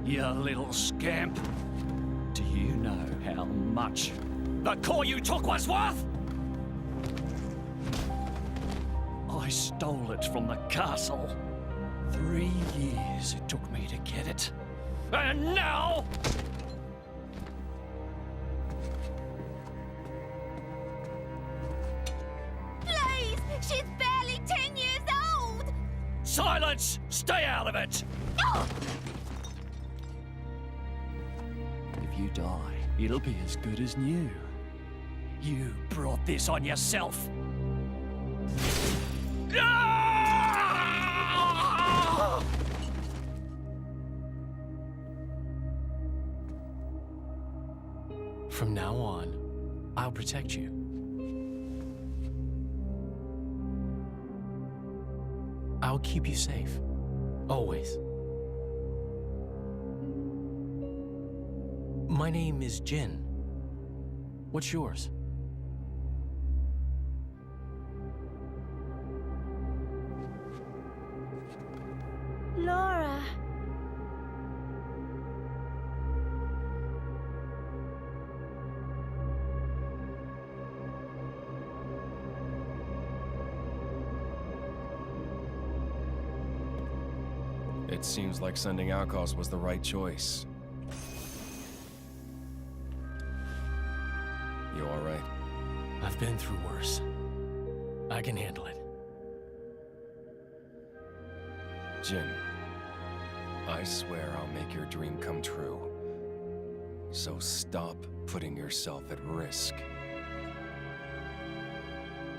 You little scamp. Do you know how much the core you took was worth? I stole it from the castle. 3 years it took me to get it. And now... Please! She's barely 10 years old! Silence! Stay out of it! Oh! If you die, it'll be as good as new. You brought this on yourself. From now on, I'll protect you. I'll keep you safe. Always. My name is Jin. What's yours? Lora. It seems like sending Outcasts was the right choice. You all right? I've been through worse. I can handle it. Jin, I swear I'll make your dream come true. So stop putting yourself at risk.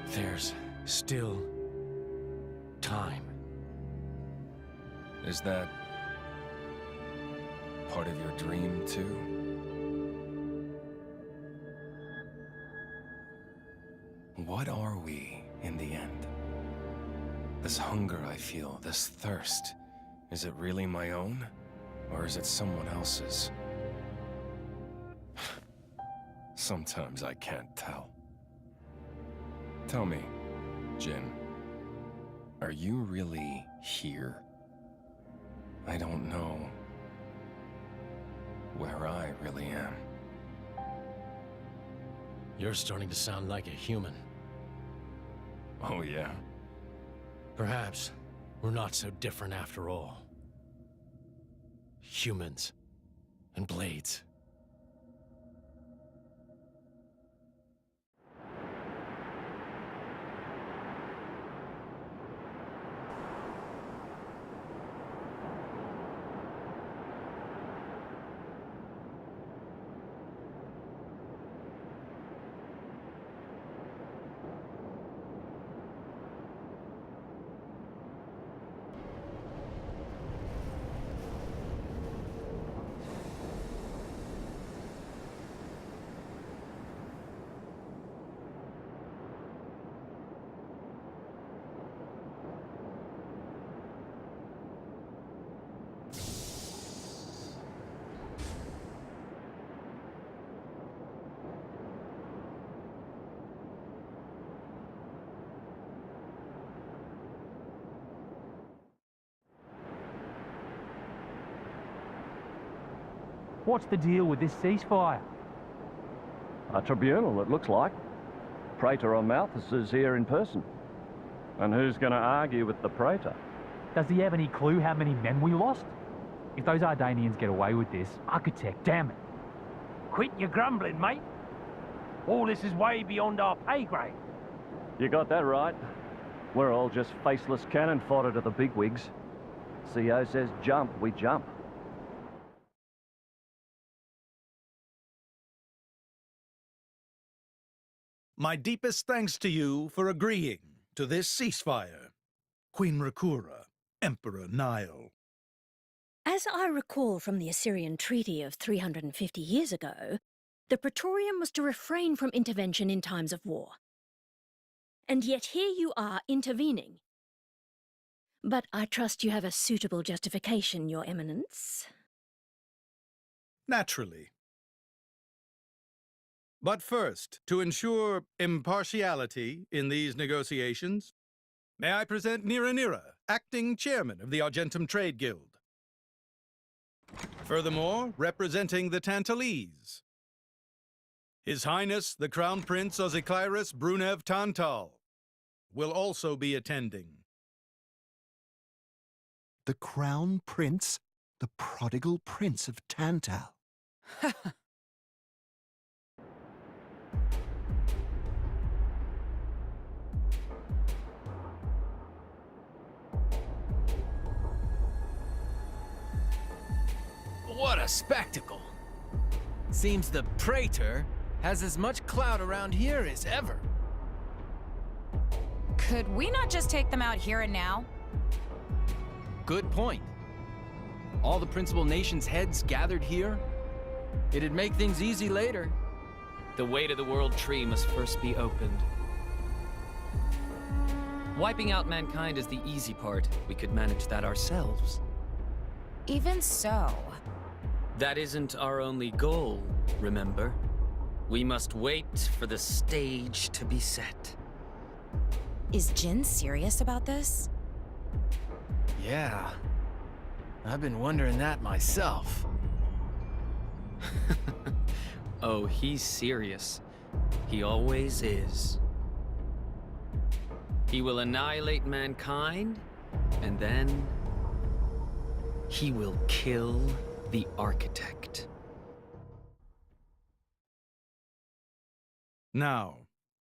There's still time. Is that part of your dream, too? What are we, in the end? This hunger I feel, this thirst, is it really my own? Or is it someone else's? Sometimes I can't tell. Tell me, Jin, are you really here? I don't know where I really am. You're starting to sound like a human. Oh, yeah? Perhaps we're not so different after all. Humans and blades. What's the deal with this ceasefire? A tribunal, it looks like. Praetor on Malthus is here in person. And who's going to argue with the Praetor? Does he have any clue how many men we lost? If those Ardanians get away with this, Architect, damn it. Quit your grumbling, mate. All this is way beyond our pay grade. You got that right. We're all just faceless cannon fodder to the bigwigs. CO says jump, we jump. My deepest thanks to you for agreeing to this ceasefire. Queen Rakura, Emperor Niall. As I recall from the Assyrian treaty of 350 years ago, the Praetorium was to refrain from intervention in times of war. And yet here you are intervening. But I trust you have a suitable justification, Your Eminence. Naturally. But first, to ensure impartiality in these negotiations, may I present Nira, acting chairman of the Argentum Trade Guild. Furthermore, representing the Tantalese, His Highness the Crown Prince Ozikairis Brunev Tantal will also be attending. The Crown Prince? The prodigal Prince of Tantal. What a spectacle! Seems the Praetor has as much clout around here as ever. Could we not just take them out here and now? Good point. All the principal nations' heads gathered here? It'd make things easy later. The way to the World Tree must first be opened. Wiping out mankind is the easy part. We could manage that ourselves. Even so. That isn't our only goal, remember? We must wait for the stage to be set. Is Jin serious about this? Yeah. I've been wondering that myself. Oh, he's serious. He always is. He will annihilate mankind, and then he will kill the architect. Now,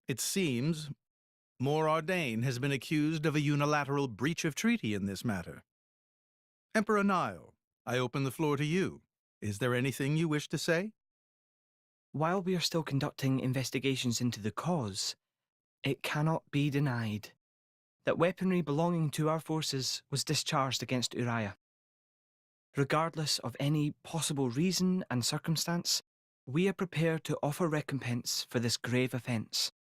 it seems Mor Ardain has been accused of a unilateral breach of treaty in this matter. Emperor Niall, I open the floor to you. Is there anything you wish to say? While we are still conducting investigations into the cause, it cannot be denied that weaponry belonging to our forces was discharged against Uriah. Regardless of any possible reason and circumstance, we are prepared to offer recompense for this grave offence.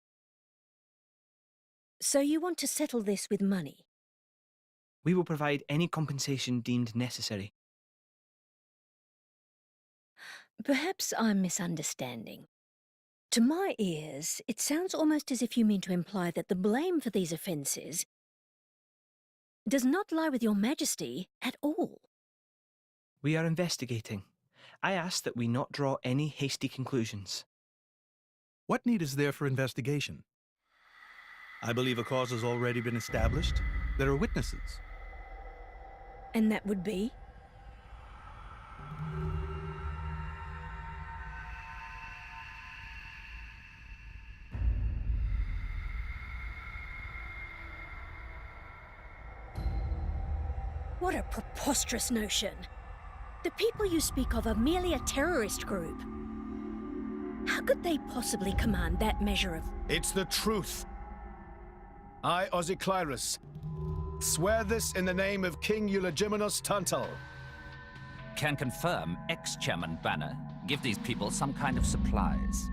So you want to settle this with money? We will provide any compensation deemed necessary. Perhaps I'm misunderstanding. To my ears, it sounds almost as if you mean to imply that the blame for these offences does not lie with your Majesty at all. We are investigating. I ask that we not draw any hasty conclusions. What need is there for investigation? I believe a cause has already been established. There are witnesses. And that would be? What a preposterous notion. The people you speak of are merely a terrorist group. How could they possibly command that measure of... It's the truth. I, Ozikairis, swear this in the name of King Eulogimenos Tantal. Can confirm ex-chairman Bana give these people some kind of supplies.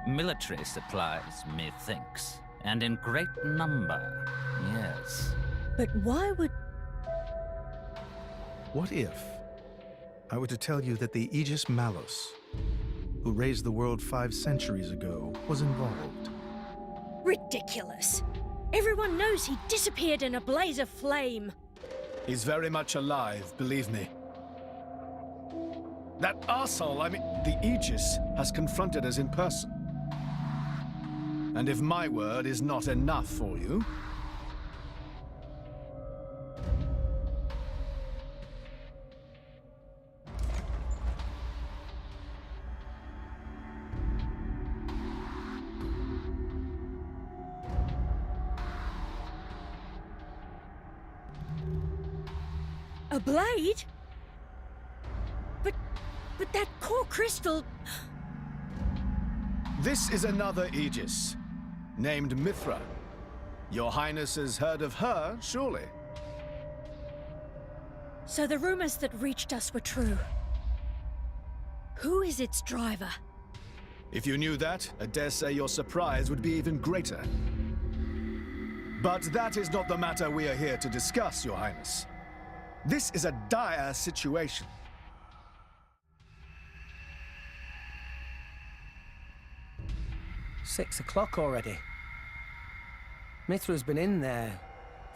Military supplies, methinks. And in great number, yes. But why would... What if I were to tell you that the Aegis Malus, who raised the world 5 centuries ago, was involved? Ridiculous. Everyone knows he disappeared in a blaze of flame. He's very much alive, believe me. That arsehole, the Aegis, has confronted us in person. And if my word is not enough for you... A blade? But that core crystal... This is another Aegis, named Mithra. Your Highness has heard of her, surely? So the rumors that reached us were true. Who is its driver? If you knew that, I dare say your surprise would be even greater. But that is not the matter we are here to discuss, Your Highness. This is a dire situation. "6 o'clock already. Mithra's been in there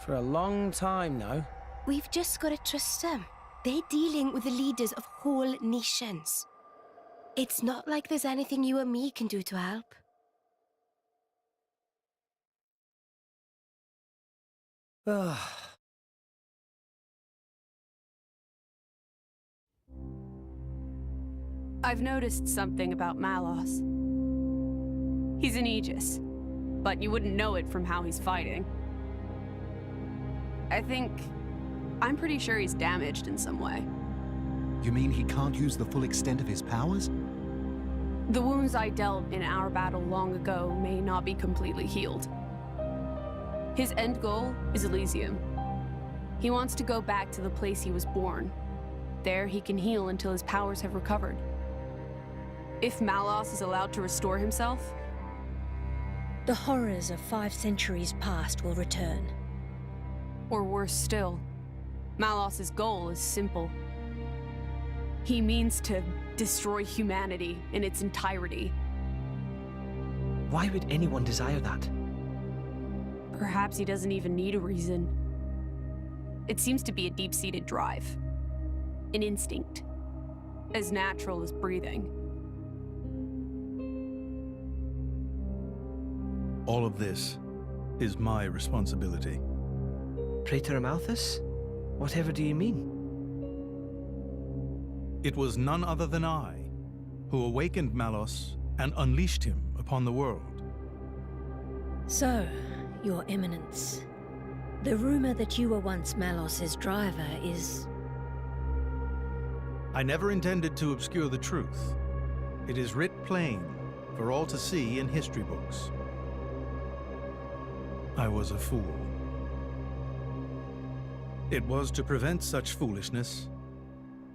for a long time now. We've just got to trust him. They're dealing with the leaders of whole nations. It's not like there's anything you or me can do to help. I've noticed something about Malos. He's an Aegis, but you wouldn't know it from how he's fighting. I'm pretty sure he's damaged in some way. You mean he can't use the full extent of his powers? The wounds I dealt in our battle long ago may not be completely healed. His end goal is Elysium. He wants to go back to the place he was born. There he can heal until his powers have recovered. If Malos is allowed to restore himself, the horrors of 5 centuries past will return. Or worse still, Malos's goal is simple. He means to destroy humanity in its entirety. Why would anyone desire that? Perhaps he doesn't even need a reason. It seems to be a deep-seated drive. An instinct. As natural as breathing. All of this is my responsibility. Praetor Amalthus? Whatever do you mean? It was none other than I who awakened Malos and unleashed him upon the world. So, Your Eminence, the rumor that you were once Malos's driver is... I never intended to obscure the truth. It is writ plain for all to see in history books. I was a fool. It was to prevent such foolishness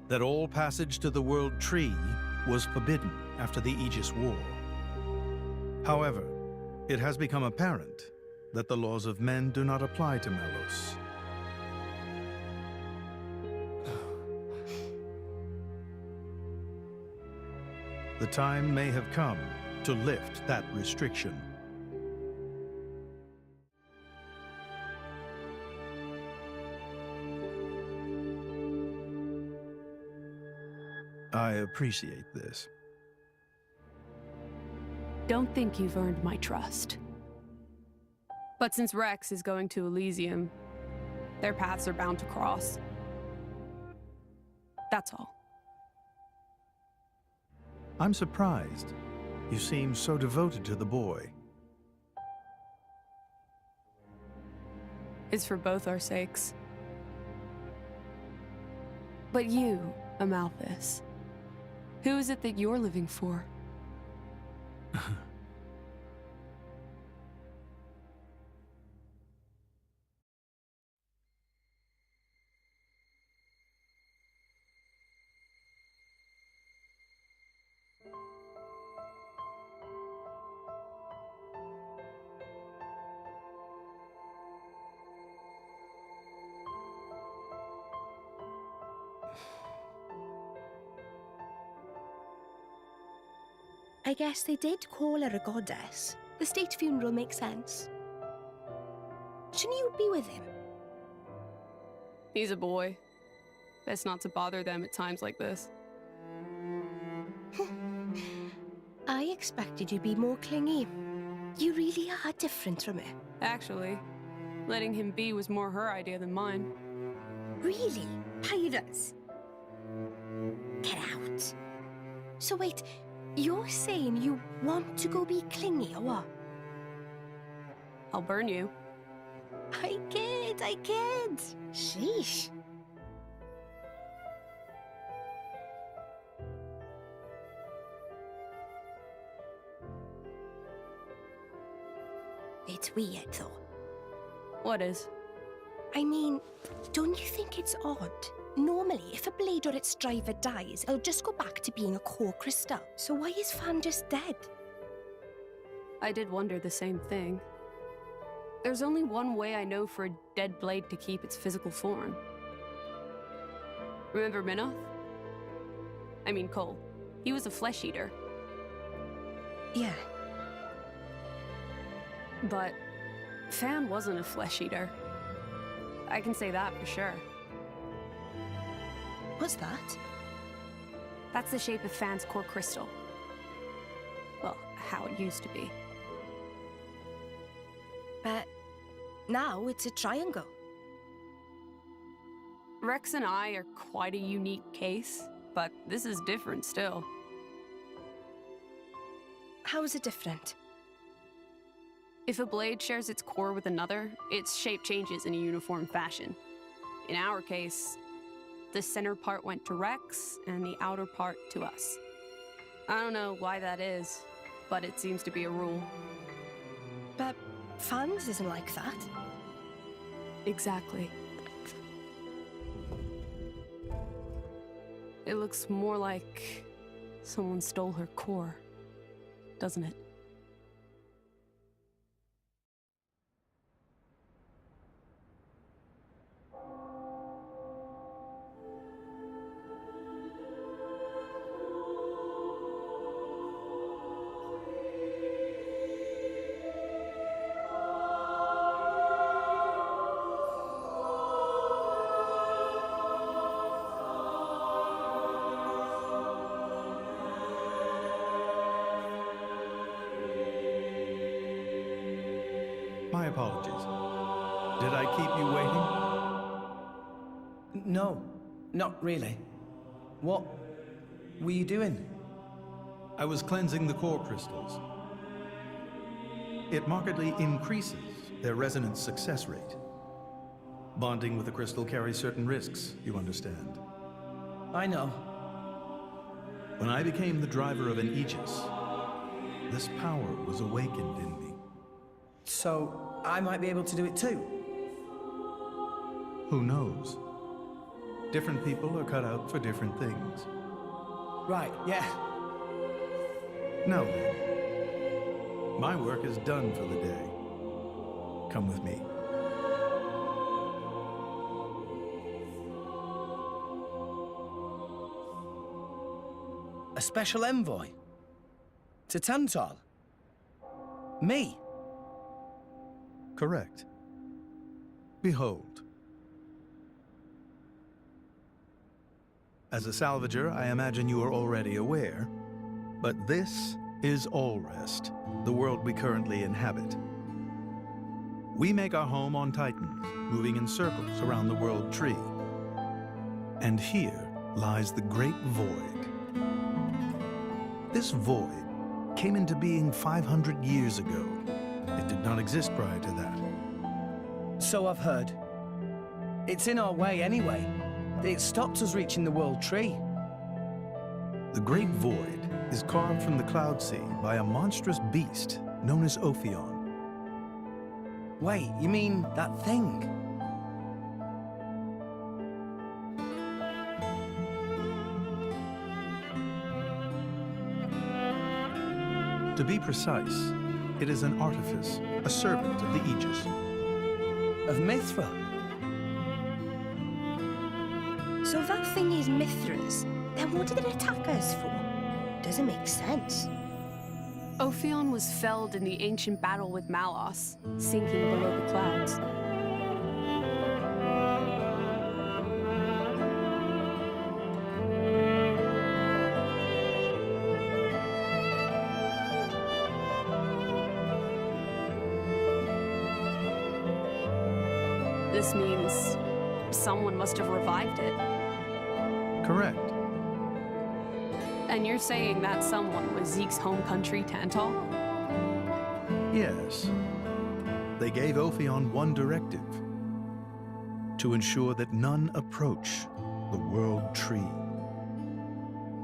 that all passage to the World Tree was forbidden after the Aegis War. However, it has become apparent that the laws of men do not apply to Malos. The time may have come to lift that restriction. I appreciate this. Don't think you've earned my trust. But since Rex is going to Elysium, their paths are bound to cross. That's all. I'm surprised. You seem so devoted to the boy. It's for both our sakes. But you, Amalthus, who is it that you're living for? I guess they did call her a goddess. The state funeral makes sense. Shouldn't you be with him? He's a boy. Best not to bother them at times like this. I expected you to be more clingy. You really are different from her. Actually, letting him be was more her idea than mine. Really? Pyra's? Get out. So wait, you're saying you want to go be clingy or what? I'll burn you. I kid. Sheesh. It's weird though. What is? I mean, don't you think it's odd? Normally, if a blade or its driver dies, it'll just go back to being a core crystal. So why is Fan just dead? I did wonder the same thing. There's only one way I know for a dead blade to keep its physical form. Remember Minoth? I mean Cole. He was a flesh eater. Yeah. But Fan wasn't a flesh eater. I can say that for sure. What's that? That's the shape of Fan's core crystal. Well, how it used to be. But now it's a triangle. Rex and I are quite a unique case, but this is different still. How is it different? If a blade shares its core with another, its shape changes in a uniform fashion. In our case, the center part went to Rex, and the outer part to us. I don't know why that is, but it seems to be a rule. But Fan's isn't like that. Exactly. It looks more like someone stole her core, doesn't it? My apologies. Did I keep you waiting? No, not really. What were you doing? I was cleansing the core crystals. It markedly increases their resonance success rate. Bonding with a crystal carries certain risks, you understand. I know. When I became the driver of an Aegis, this power was awakened in me. So, I might be able to do it too? Who knows? Different people are cut out for different things. Right, yeah. Now then, my work is done for the day. Come with me. A special envoy? To Tantal? Me? Correct. Behold. As a salvager, I imagine you are already aware, but this is Allrest, the world we currently inhabit. We make our home on Titans, moving in circles around the world tree. And here lies the Great Void. This void came into being 500 years ago. It did not exist prior to that. So I've heard. It's in our way anyway. It stopped us reaching the world tree. The Great Void is carved from the Cloud Sea by a monstrous beast known as Ophion. Wait, you mean that thing? To be precise, it is an artifice, a servant of the Aegis. Of Mithra? So that thing is Mithra's, then what did it attack us for? Doesn't make sense. Ophion was felled in the ancient battle with Malos, sinking below the clouds. This means someone must have revived it. Correct. And you're saying that someone was Zeke's home country, Tantal? Yes. They gave Ophion one directive: to ensure that none approach the World Tree.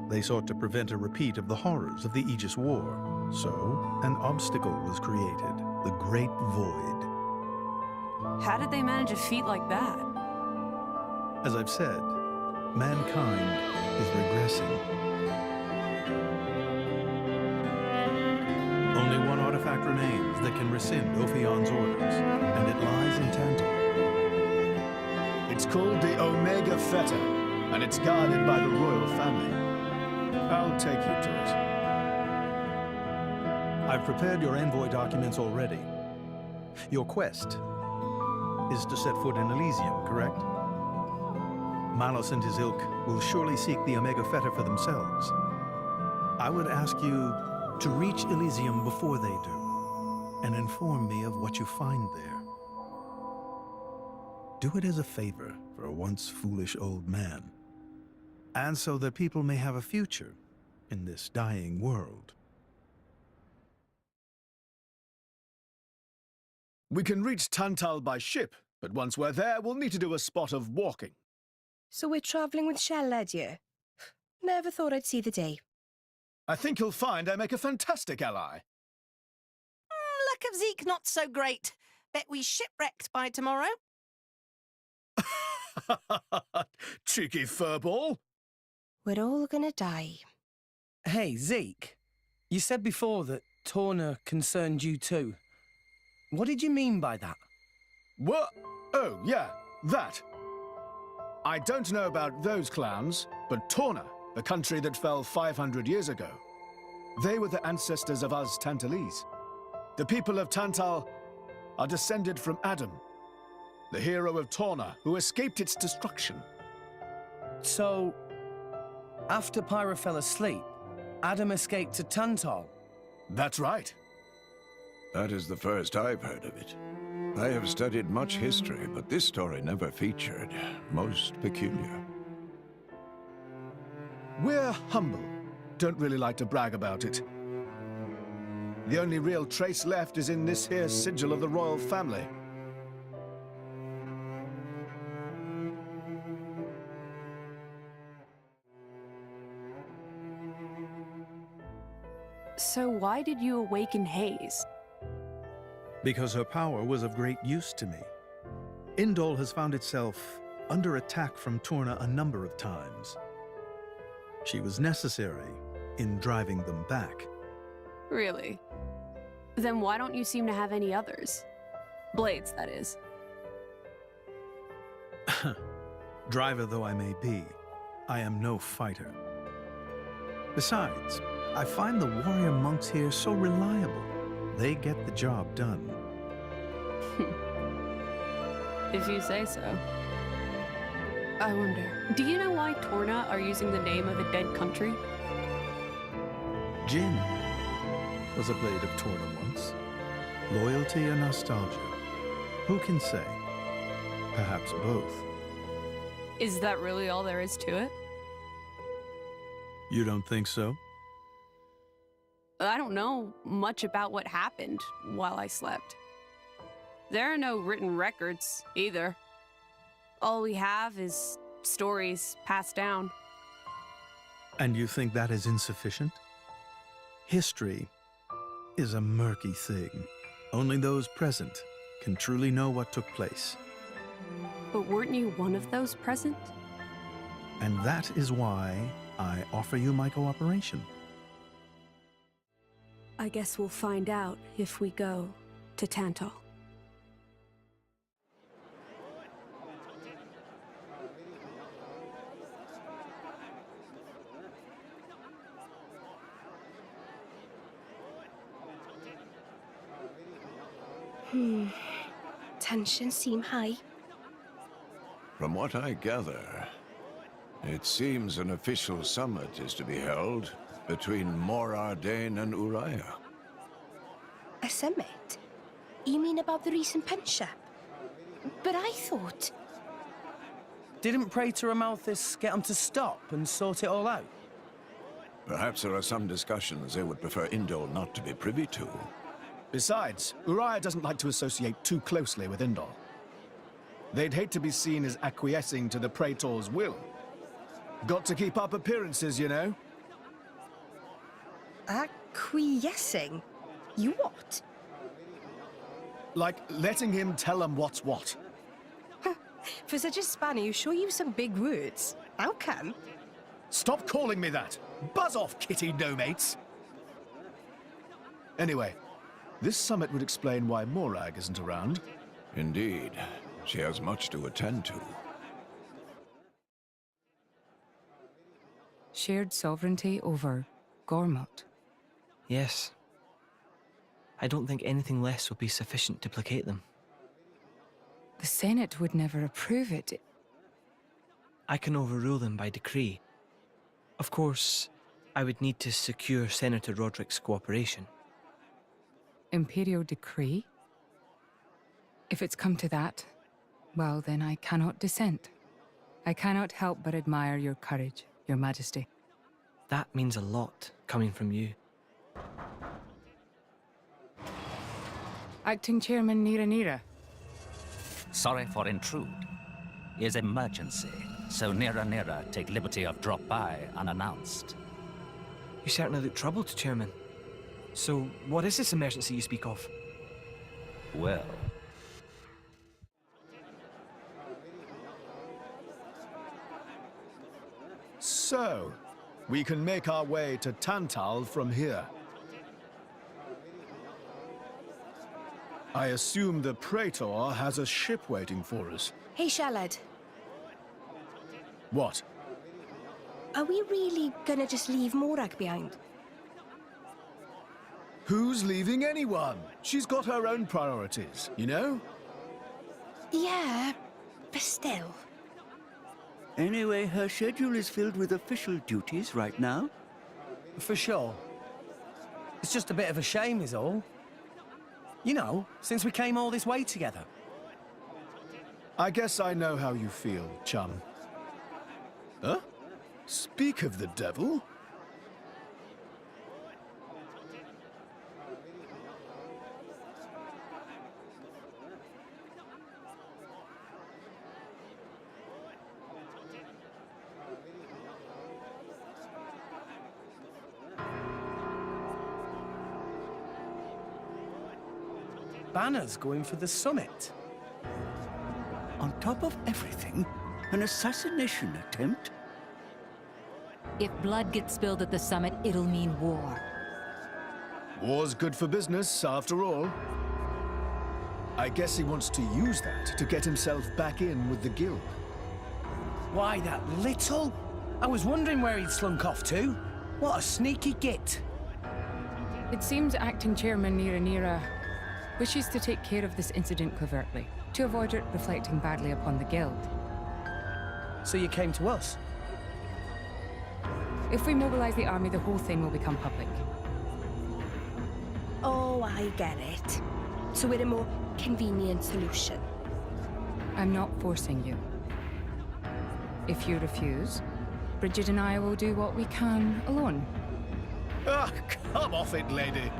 They sought to prevent a repeat of the horrors of the Aegis War, so an obstacle was created, the Great Void. How did they manage a feat like that? As I've said, mankind is regressing. Only one artifact remains that can rescind Ophion's orders, and it lies in Tantal. It's called the Omega Fetter, and it's guarded by the royal family. I'll take you to it. I've prepared your envoy documents already. Your quest is to set foot in Elysium, correct? Malos and his ilk will surely seek the Omega Fetter for themselves. I would ask you to reach Elysium before they do, and inform me of what you find there. Do it as a favor for a once foolish old man, and so that people may have a future in this dying world. We can reach Tantal by ship, but once we're there, we'll need to do a spot of walking. So we're travelling with Shell-led you? Never thought I'd see the day. I think you'll find I make a fantastic ally. Luck of Zeke not so great. Bet we shipwrecked by tomorrow. Cheeky furball. We're all gonna die. Hey, Zeke. You said before that Torna concerned you too. What did you mean by that? What? Oh, yeah, that. I don't know about those clans, but Torna, the country that fell 500 years ago, they were the ancestors of Us Tantalese. The people of Tantal are descended from Adam, the hero of Torna, who escaped its destruction. So, after Pyra fell asleep, Adam escaped to Tantal? That's right. That is the first I've heard of it. I have studied much history, but this story never featured. Most peculiar. We're humble. Don't really like to brag about it. The only real trace left is in this here sigil of the royal family. So why did you awaken Hayes? Because her power was of great use to me. Indol has found itself under attack from Torna a number of times. She was necessary in driving them back. Really? Then why don't you seem to have any others? Blades, that is. Driver though I may be, I am no fighter. Besides, I find the warrior monks here so reliable. They get the job done. If you say so. I wonder, do you know why Torna are using the name of a dead country? Jin was a blade of Torna once. Loyalty or nostalgia? Who can say? Perhaps both. Is that really all there is to it? You don't think so? I don't know much about what happened while I slept. There are no written records, either. All we have is stories passed down. And you think that is insufficient? History is a murky thing. Only those present can truly know what took place. But weren't you one of those present? And that is why I offer you my cooperation. I guess we'll find out if we go to Tantal. Tensions seem high. From what I gather, it seems an official summit is to be held between Morardain and Uriah. A summit? You mean about the recent penship? But I thought... Didn't Praetor Amalthus get them to stop and sort it all out? Perhaps there are some discussions they would prefer Indol not to be privy to. Besides, Uriah doesn't like to associate too closely with Indol. They'd hate to be seen as acquiescing to the Praetor's will. Got to keep up appearances, you know. Acquiescing? You what? Like letting him tell them what's what. For such a spanner, you sure use some big words. How come? Stop calling me that! Buzz off, kitty no-mates! Anyway, this summit would explain why Morag isn't around. Indeed. She has much to attend to. Shared sovereignty over Gormott? Yes. I don't think anything less would be sufficient to placate them. The Senate would never approve it. I can overrule them by decree. Of course, I would need to secure Senator Roderick's cooperation. Imperial decree? If it's come to that, well, then I cannot dissent. I cannot help but admire your courage, Your Majesty. That means a lot, coming from you. Acting Chairman Nira. Sorry for intrude. Is emergency, so Nira take liberty of drop by unannounced. You certainly look troubled, Chairman. So, what is this emergency you speak of? Well... So, we can make our way to Tantal from here. I assume the Praetor has a ship waiting for us. Hey, Shalad. What? Are we really gonna just leave Morag behind? Who's leaving anyone? She's got her own priorities, you know? Yeah, but still. Anyway, her schedule is filled with official duties right now. For sure. It's just a bit of a shame is all. You know, since we came all this way together. I guess I know how you feel, chum. Huh? Speak of the devil? Bana's going for the summit. On top of everything, an assassination attempt? If blood gets spilled at the summit, it'll mean war. War's good for business, after all. I guess he wants to use that to get himself back in with the guild. Why, that little? I was wondering where he'd slunk off to. What a sneaky git. It seems Acting Chairman Nira wishes to take care of this incident covertly, to avoid it reflecting badly upon the guild. So you came to us? If we mobilize the army, the whole thing will become public. Oh, I get it. So we're a more convenient solution. I'm not forcing you. If you refuse, Bridget and I will do what we can alone. Ah, come off it, lady.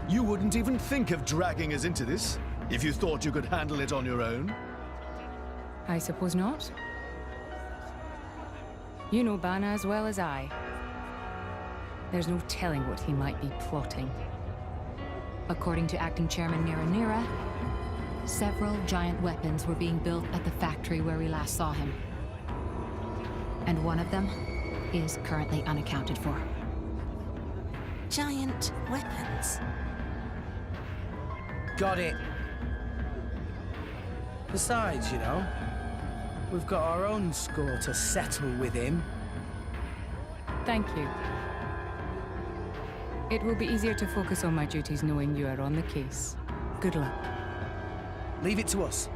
You wouldn't even think of dragging us into this, if you thought you could handle it on your own. I suppose not. You know Bana as well as I. There's no telling what he might be plotting. According to Acting Chairman Nira, several giant weapons were being built at the factory where we last saw him. And one of them is currently unaccounted for. Giant weapons? Got it. Besides, you know, we've got our own score to settle with him. Thank you. It will be easier to focus on my duties knowing you are on the case. Good luck. Leave it to us.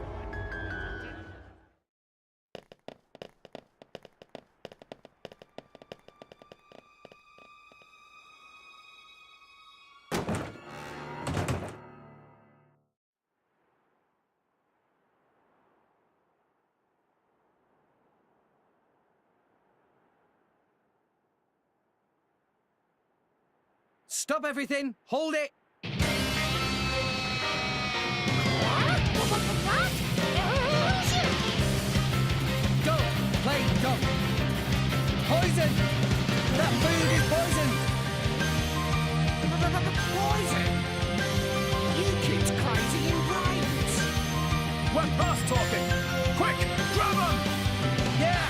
Stop everything! Hold it! Go! Play dumb! Poison! That food is poison! Poison! You kids crazy in brains! We're past talking! Quick! Grab 'em! Yeah!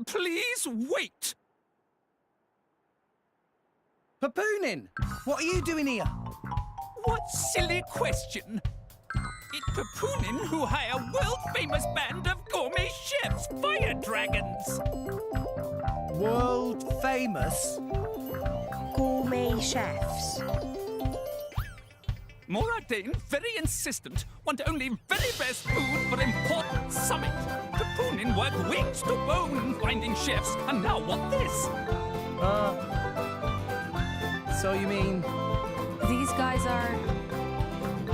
Please wait! Papoonin! What are you doing here? What silly question! It's Papoonin who hire world-famous band of gourmet chefs, fire dragons! World famous? gourmet chefs. Moradane, very insistent, want only very best food for important summit. Capoonin work wings to bone finding chefs, and now want this. So you mean... These guys are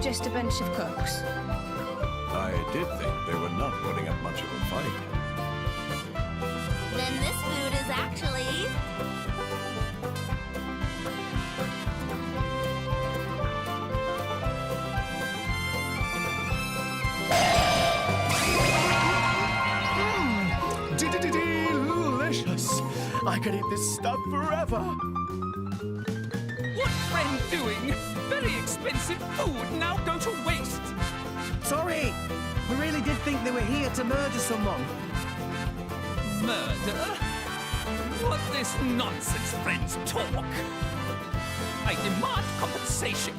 just a bunch of cooks. I did think they were not putting up much of a fight. Then this food is actually... Delicious! I could eat this stuff forever. What friend doing? Very expensive food now go to waste. Sorry! We really did think they were here to murder someone. Murder? What this nonsense friends talk? I demand compensation.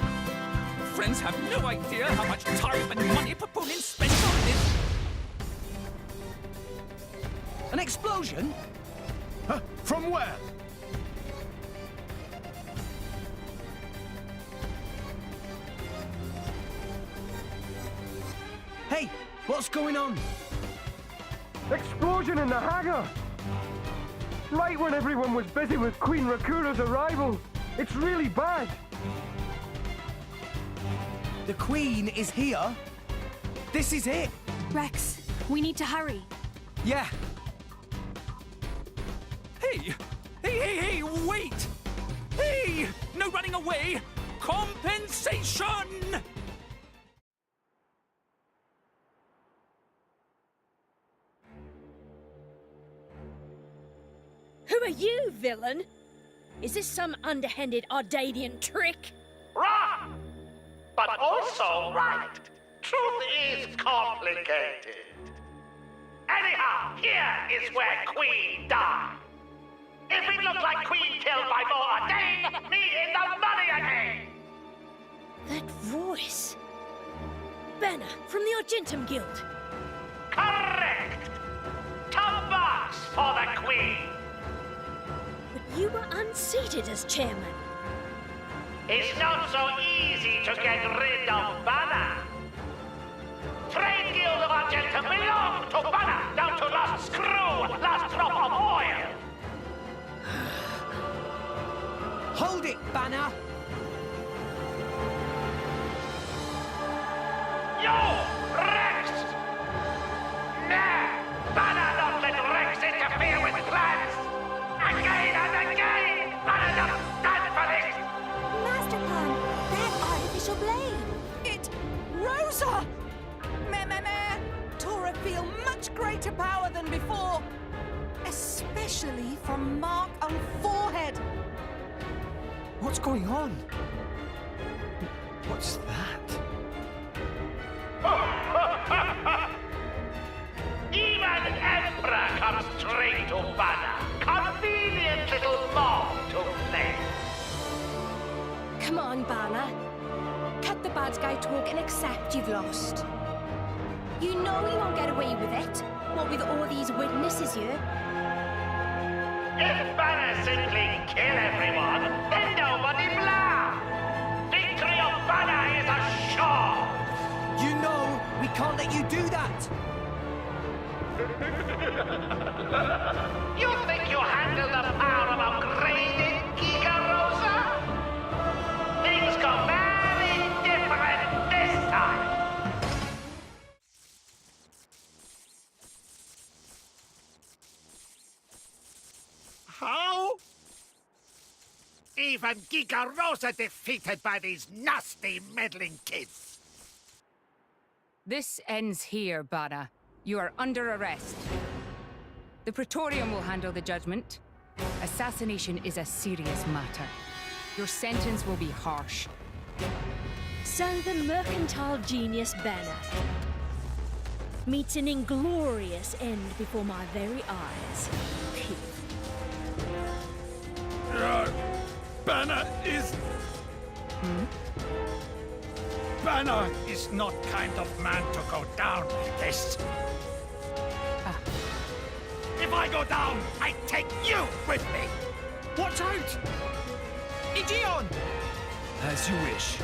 Friends have no idea how much time and money Papoonin spent on this. An explosion? Huh? From where? Hey, what's going on? Explosion in the hangar! Right when everyone was busy with Queen Rakura's arrival. It's really bad. The Queen is here? This is it? Rex, we need to hurry. Yeah. Hey, wait! Hey, no running away! Compensation! Who are you, villain? Is this some underhanded Ardanian trick? Wrong! But also right. Truth is complicated. Anyhow, here is where Queen died. If it looks like Queen killed by Moradane, me in the money again! That voice. Bana from the Argentum Guild. Correct! Top box for the Queen! But you were unseated as chairman. It's not so easy to get rid of Bana. Trade Guild of Argentum belong to Bana, down to last screw, last drop of oil! Hold it, Bana! You! Rex! Nah! Bana not let Rex interfere with plans! Again and again! Bana not stand for this! Master Pan, that artificial blade. Rosa! Meh. Tora feel much greater power than before. Especially from mark on forehead. What's going on? What's that? Even Emperor comes straight to Bana. Convenient little mob to play. Come on, Bana. Cut the bad guy talk and accept you've lost. You know you won't get away with it. What with all these witnesses here? If Bana simply kill everyone, then nobody blah! Victory of Bana is assured! You know we can't let you do that! You think you handle the power of upgrading, Giga Rosa? Things go very different this time! How? Even Giga Rosa defeated by these nasty, meddling kids. This ends here, Bana. You are under arrest. The Praetorium will handle the judgment. Assassination is a serious matter. Your sentence will be harsh. So the mercantile genius Bana meets an inglorious end before my very eyes. Bana is... Bana is not kind of man to go down like this. If I go down, I take you with me. Watch out! Aegeon! As you wish.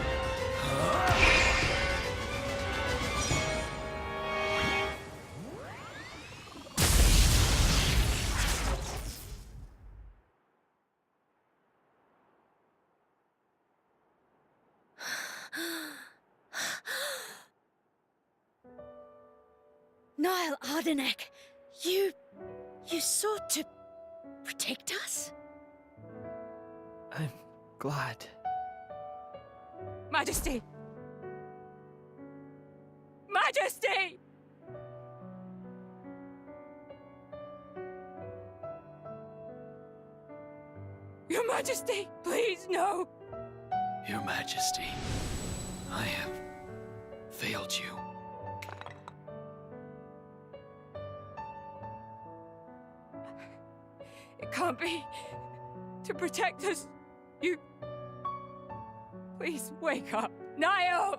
Niall Ardenek, you sought to protect us? I'm glad. Majesty! Majesty! Your Majesty, please, no! Your Majesty, I have failed you. It can't be. To protect us, you... Please, wake up. Niall!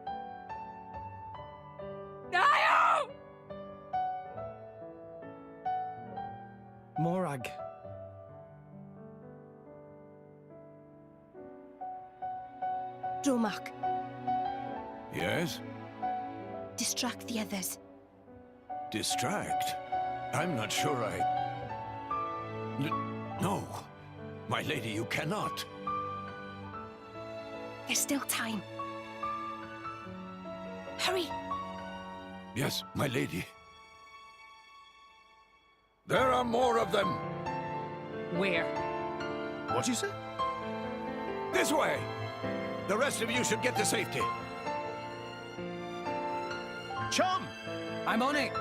Niall! Morag. Dromarch, Yes? distract the others. Distract? I'm not sure No. My lady, you cannot. There's still time. Hurry! Yes, my lady. There are more of them! Where? What'd you say? This way! The rest of you should get to safety. Chum! I'm on it!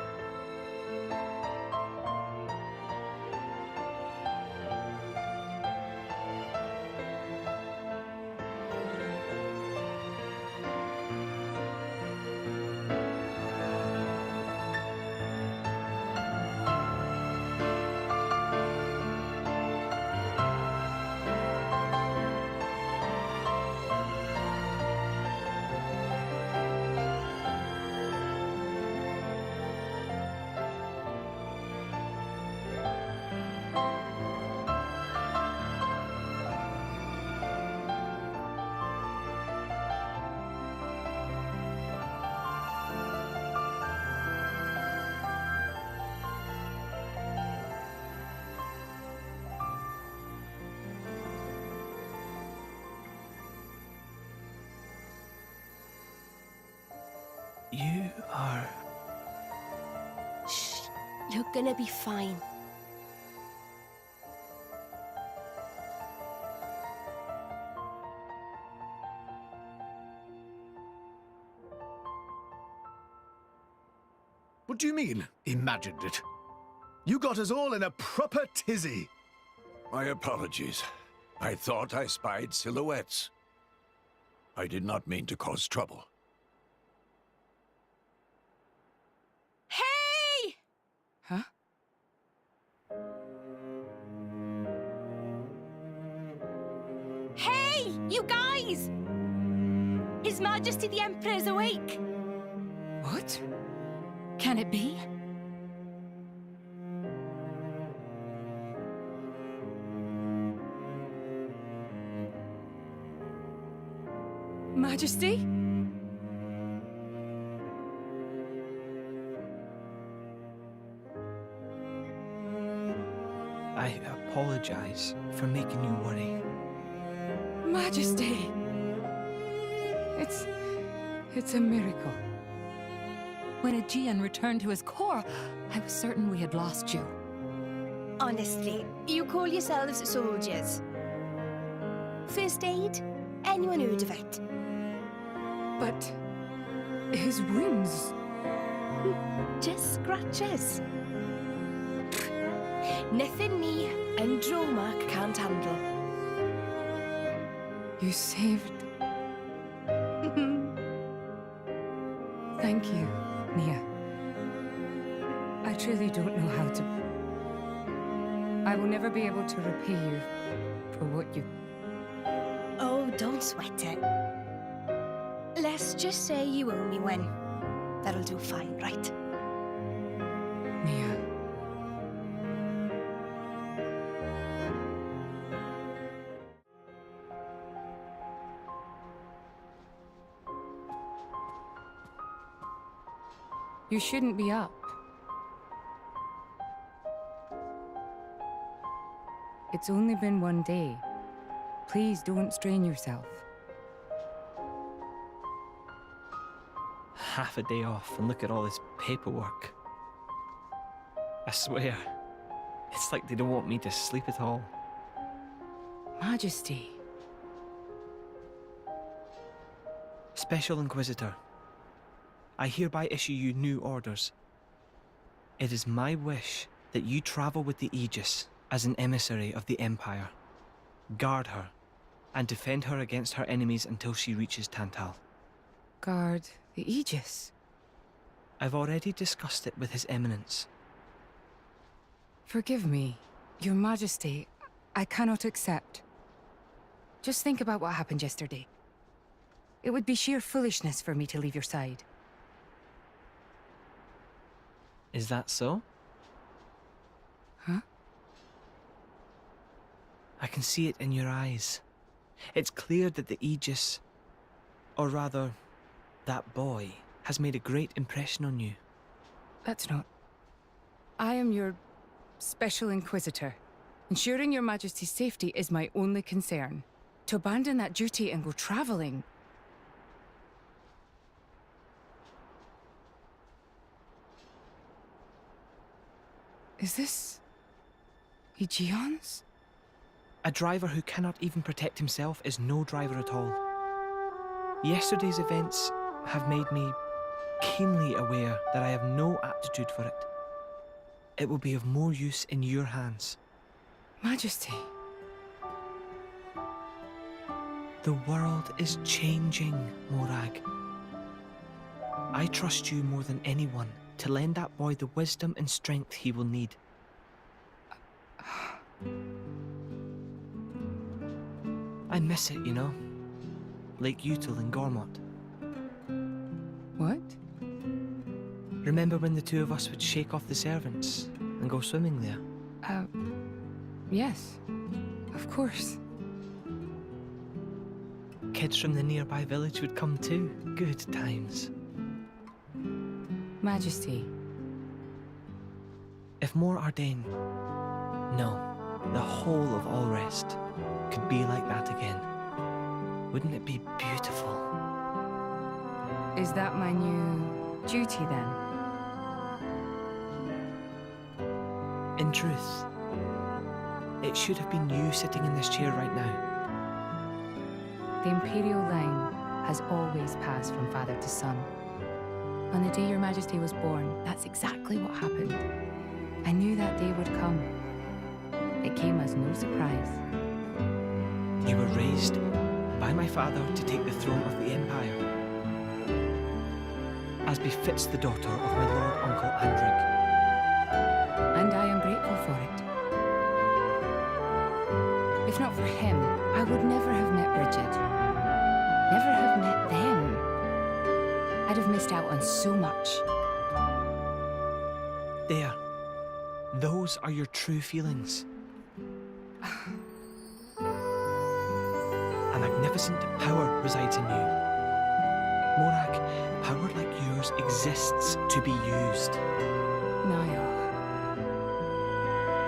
You are... Shh. You're gonna be fine. What do you mean, imagined it? You got us all in a proper tizzy. My apologies. I thought I spied silhouettes. I did not mean to cause trouble. Hey! Huh? Hey, you guys! His Majesty the Emperor's awake. What? Can it be? Majesty? I apologize for making you worry. Majesty! It's a miracle. When Aegeon returned to his core, I was certain we had lost you. Honestly, you call yourselves soldiers. First aid? Anyone heard of it? But his wounds... Just scratches. Nothing me and Dromarch can't handle. You saved... Thank you, Nia. I truly don't know how to... I will never be able to repay you for what you... Oh, don't sweat it. Let's just say you owe me one. That'll do fine, right? Nia. You shouldn't be up. It's only been one day. Please don't strain yourself. Half a day off and look at all this paperwork. I swear, it's like they don't want me to sleep at all. Majesty. Special Inquisitor, I hereby issue you new orders. It is my wish that you travel with the Aegis as an emissary of the Empire. Guard her, and defend her against her enemies until she reaches Tantal. Guard the Aegis? I've already discussed it with His Eminence. Forgive me, Your Majesty. I cannot accept. Just think about what happened yesterday. It would be sheer foolishness for me to leave your side. Is that so? Huh? I can see it in your eyes. It's clear that the Aegis, or rather, that boy, has made a great impression on you. That's not... I am your Special Inquisitor. Ensuring Your Majesty's safety is my only concern. To abandon that duty and go traveling... Is this... Aegeon's? A driver who cannot even protect himself is no driver at all. Yesterday's events have made me keenly aware that I have no aptitude for it. It will be of more use in your hands. Majesty. The world is changing, Morag. I trust you more than anyone to lend that boy the wisdom and strength he will need. I miss it, you know? Lake Util and Gormott. What? Remember when the two of us would shake off the servants and go swimming there? Yes. Of course. Kids from the nearby village would come too. Good times. Majesty. If Mor Ardain, no, the whole of Allrest, could be like that again, wouldn't it be beautiful? Is that my new duty then? In truth, it should have been you sitting in this chair right now. The Imperial line has always passed from father to son. On the day Your Majesty was born, that's exactly what happened. I knew that day would come. It came as no surprise. You were raised by my father to take the throne of the Empire, as befits the daughter of my Lord Uncle Andric. And I am grateful for it. If not for him, I would never have met Bridget. Never have met them. I'd have missed out on so much. There. Those are your true feelings. A magnificent power resides in you. Morag, power like yours exists to be used. Niall.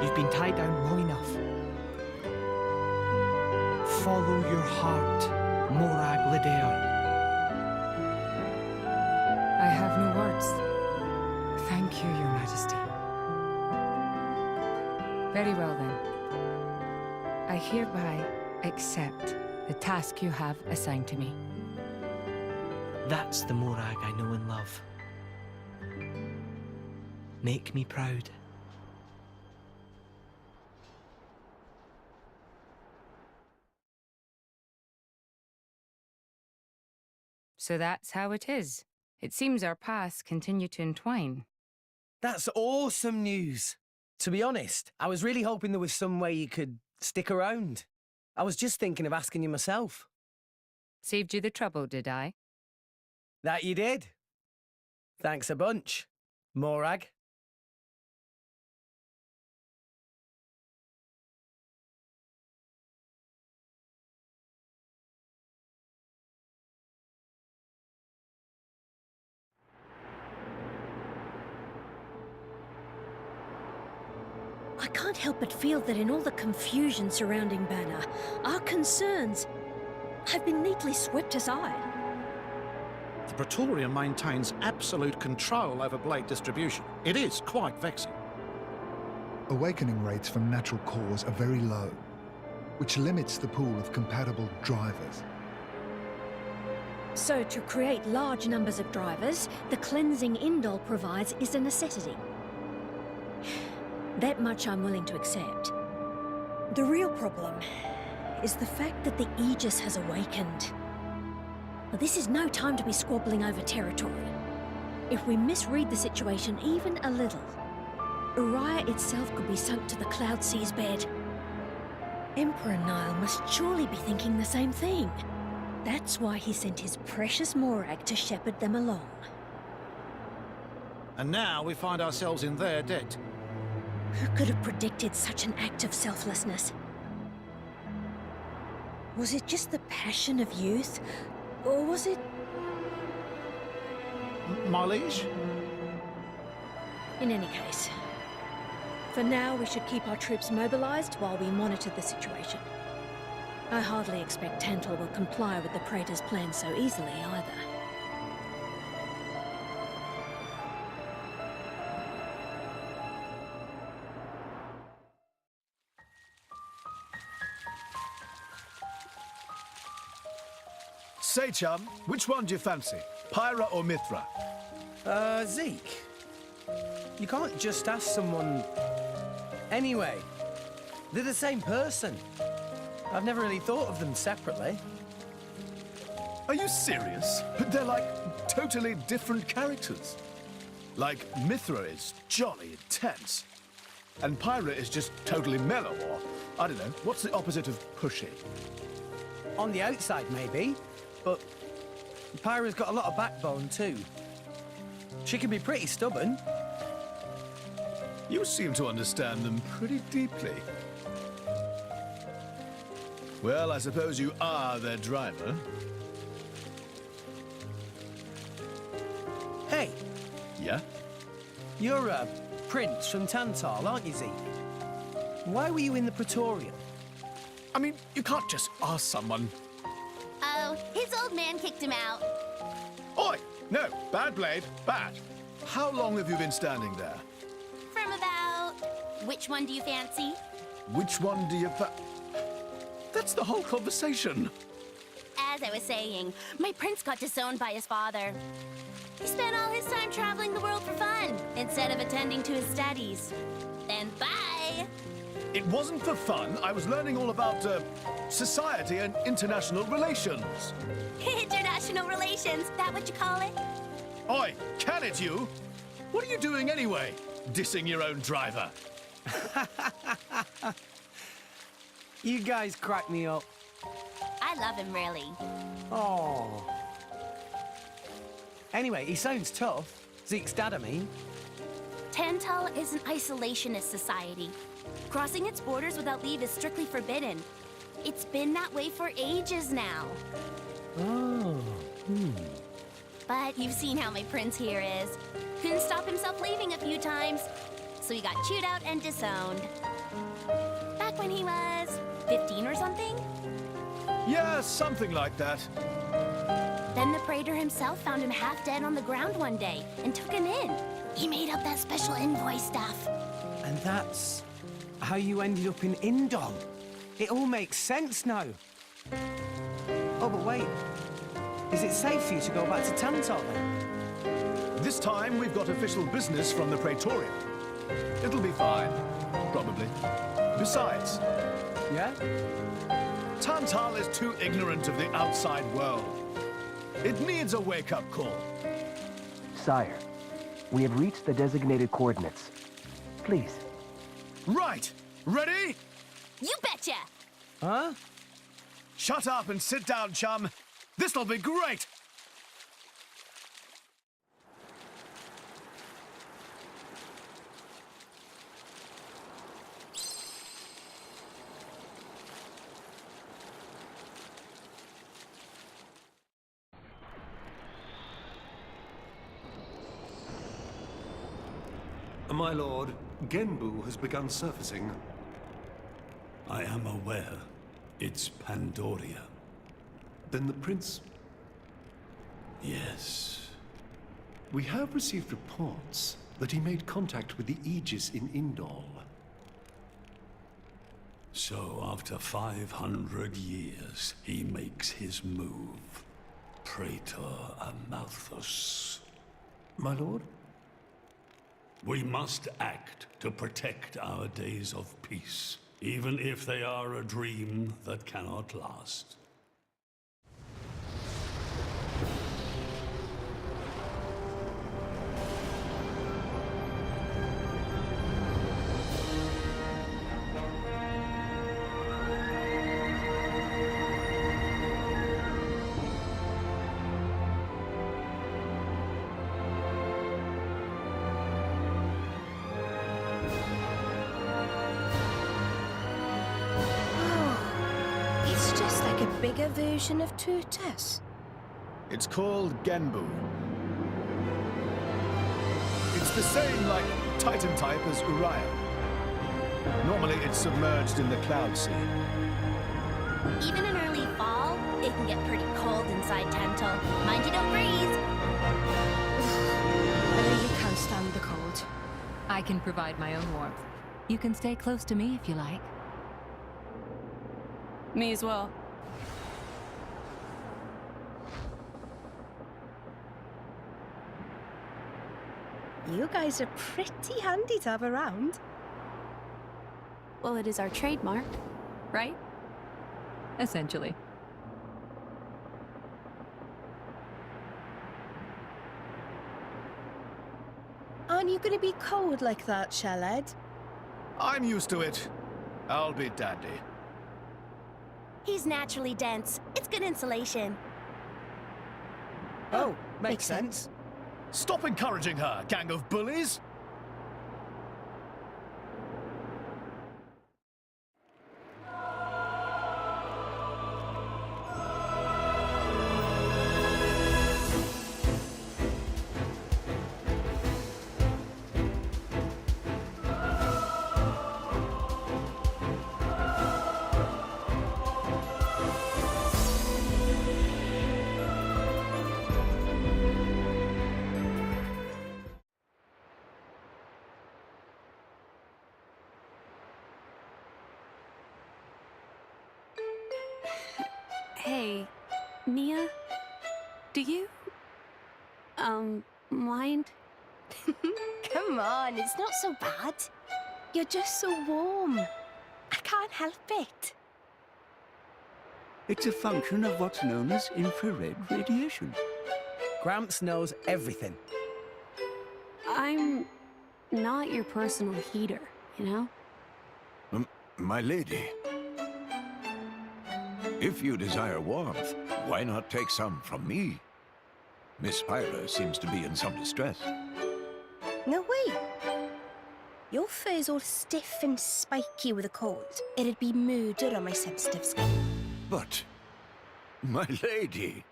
You've been tied down long enough. Follow your heart, Morag Lidair. I have no words. Thank you, Your Majesty. Very well then. I hereby accept the task you have assigned to me. That's the Morag I know and love. Make me proud. So that's how it is. It seems our paths continue to entwine. That's awesome news. To be honest, I was really hoping there was some way you could stick around. I was just thinking of asking you myself. Saved you the trouble, did I? That you did. Thanks a bunch, Morag. I can't help but feel that in all the confusion surrounding Bana, our concerns have been neatly swept aside. The Praetorium maintains absolute control over blade distribution. It is quite vexing. Awakening rates from natural cores are very low, which limits the pool of compatible drivers. So to create large numbers of drivers, the cleansing Indol provides is a necessity. That much I'm willing to accept. The real problem is the fact that the Aegis has awakened. Now, this is no time to be squabbling over territory. If we misread the situation even a little, Uriah itself could be sunk to the Cloud Sea's bed. Emperor Niall must surely be thinking the same thing. That's why he sent his precious Morag to shepherd them along. And now we find ourselves in their debt. Who could have predicted such an act of selflessness? Was it just the passion of youth? Or was it... My liege? In any case, for now we should keep our troops mobilized while we monitor the situation. I hardly expect Tantal will comply with the Praetor's plan so easily either. Say, chum, which one do you fancy? Pyra or Mithra? Zeke. You can't just ask someone... Anyway, they're the same person. I've never really thought of them separately. Are you serious? But they're like totally different characters. Like, Mithra is jolly intense. And Pyra is just totally mellow, or, I don't know, what's the opposite of pushy? On the outside, maybe. But Pyra's got a lot of backbone, too. She can be pretty stubborn. You seem to understand them pretty deeply. Well, I suppose you are their driver. Hey! Yeah? You're a prince from Tantal, aren't you, Zeke? Why were you in the Praetorium? I mean, you can't just ask someone. Oh, his old man kicked him out. Oi! No, bad blade, bad. How long have you been standing there? From about... Which one do you fancy? Which one do you That's the whole conversation. As I was saying, my prince got disowned by his father. He spent all his time traveling the world for fun, instead of attending to his studies. Then bye! It wasn't for fun. I was learning all about, society and international relations. International relations, that what you call it? Oi, can it you? What are you doing anyway? Dissing your own driver. You guys crack me up. I love him, really. Oh. Anyway, he sounds tough. Zeke's dad, I mean. Tantal is an isolationist society. Crossing its borders without leave is strictly forbidden. It's been that way for ages now. Oh. But you've seen how my prince here is. Couldn't stop himself leaving a few times, so he got chewed out and disowned. Back when he was 15 or something? Yeah, something like that. Then the Praetor himself found him half dead on the ground one day and took him in. He made up that special envoy stuff. And that's how you ended up in Indol. It all makes sense now. Oh, but wait. Is it safe for you to go back to Tantal then? This time we've got official business from the Praetorium. It'll be fine, probably. Besides... Yeah? Tantal is too ignorant of the outside world. It needs a wake-up call. Sire, we have reached the designated coordinates. Please. Right! Ready? You betcha! Huh? Shut up and sit down, chum. This'll be great! My lord, Genbu has begun surfacing. I am aware. It's Pandoria. Then the Prince... Yes. We have received reports that he made contact with the Aegis in Indol. So after 500 years, he makes his move. Praetor Amalthus. My lord? We must act to protect our days of peace, even if they are a dream that cannot last. Bigger version of Turtus. It's called Genbu. It's the same like Titan type as Uriah. Normally it's submerged in the cloud sea. Even in early fall, it can get pretty cold inside Tantal. Mind you don't freeze. I really can't stand the cold. I can provide my own warmth. You can stay close to me if you like. Me as well. You guys are pretty handy to have around. Well, it is our trademark, right? Essentially. Aren't you going to be cold like that, Shellhead? I'm used to it. I'll be dandy. He's naturally dense. It's good insulation. Oh, makes sense. Stop encouraging her, gang of bullies! Hey, Mia? Do you... mind? Come on, it's not so bad. You're just so warm. I can't help it. It's a function of what's known as infrared radiation. Gramps knows everything. I'm not your personal heater, you know? My lady. If you desire warmth, why not take some from me? Miss Pyra seems to be in some distress. No way. Your fur's all stiff and spiky with a cold. It'd be murder on my sensitive skin. But, my lady...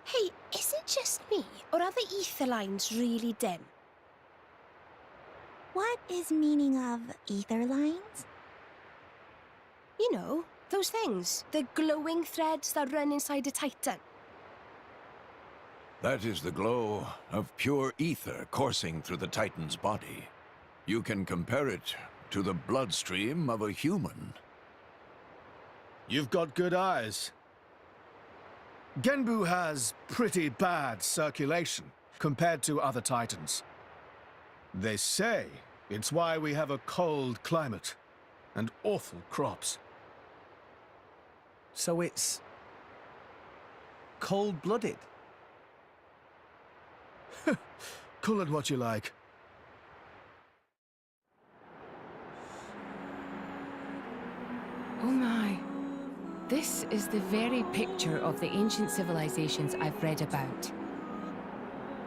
Hey, is it just me, or are the ether lines really dim? What is meaning of ether lines? You know, those things. The glowing threads that run inside a Titan. That is the glow of pure ether coursing through the Titan's body. You can compare it to the bloodstream of a human. You've got good eyes. Genbu has pretty bad circulation compared to other Titans. They say it's why we have a cold climate and awful crops. So it's... cold-blooded? Call it what you like. Oh my. This is the very picture of the ancient civilizations I've read about.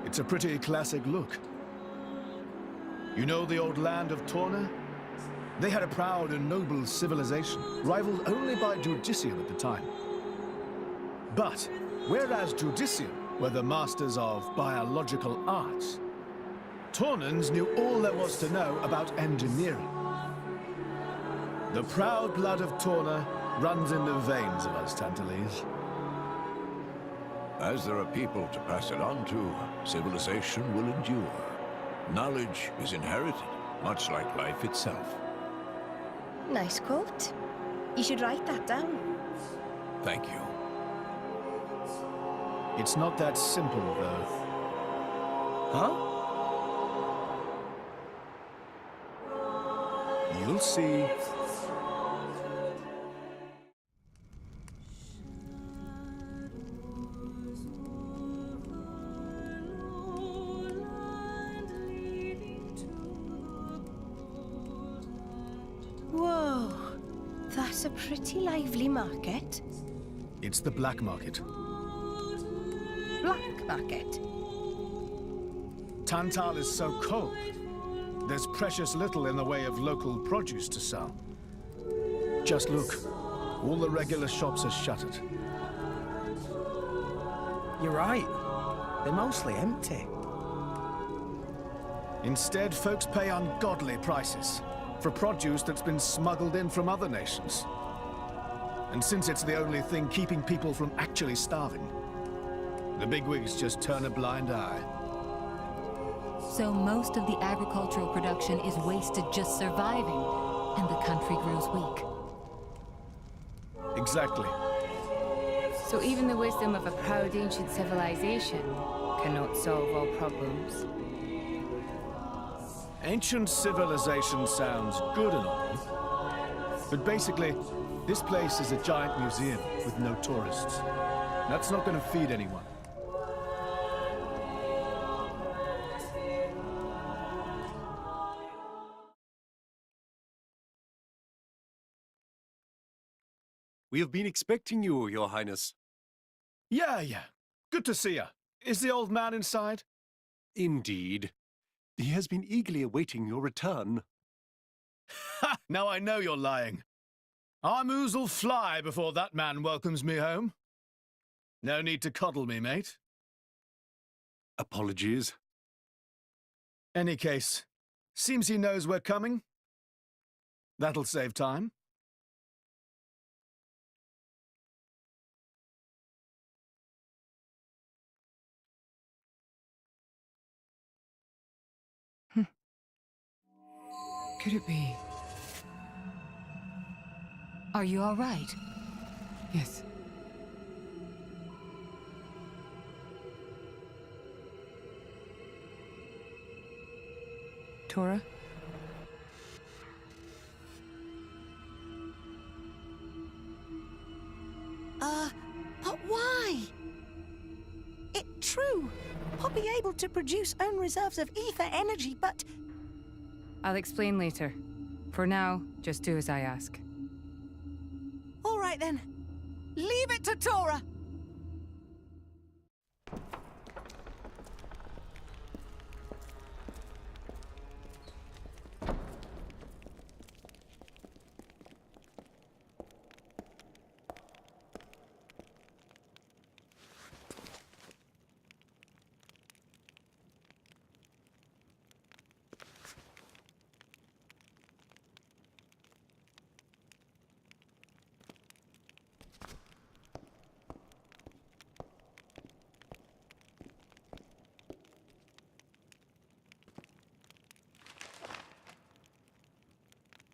It's a pretty classic look. You know the old land of Torna? They had a proud and noble civilization, rivaled only by Judicium at the time. But, whereas Judicium were the masters of biological arts. Tornans knew all there was to know about engineering. The proud blood of Torna runs in the veins of Us Tantalese. As there are people to pass it on to, civilization will endure. Knowledge is inherited, much like life itself. Nice quote. You should write that down. Thank you. It's not that simple, though. Huh? You'll see. Whoa, that's a pretty lively market. It's the black market. Black market? Tantal is so cold. There's precious little in the way of local produce to sell. Just look. All the regular shops are shuttered. You're right. They're mostly empty. Instead, folks pay ungodly prices for produce that's been smuggled in from other nations. And since it's the only thing keeping people from actually starving, the bigwigs just turn a blind eye. So most of the agricultural production is wasted just surviving, and the country grows weak. Exactly. So even the wisdom of a proud ancient civilization cannot solve all problems. Ancient civilization sounds good and all, but basically, this place is a giant museum with no tourists. That's not going to feed anyone. We have been expecting you, Your Highness. Yeah. Good to see you. Is the old man inside? Indeed. He has been eagerly awaiting your return. Ha! Now I know you're lying. Our moves will fly before that man welcomes me home. No need to coddle me, mate. Apologies. Any case, seems he knows we're coming. That'll save time. Could it be? Are you all right? Yes. Tora? But why? It's true. We'll be able to produce own reserves of ether energy, but... I'll explain later. For now, just do as I ask. All right then. Leave it to Tora.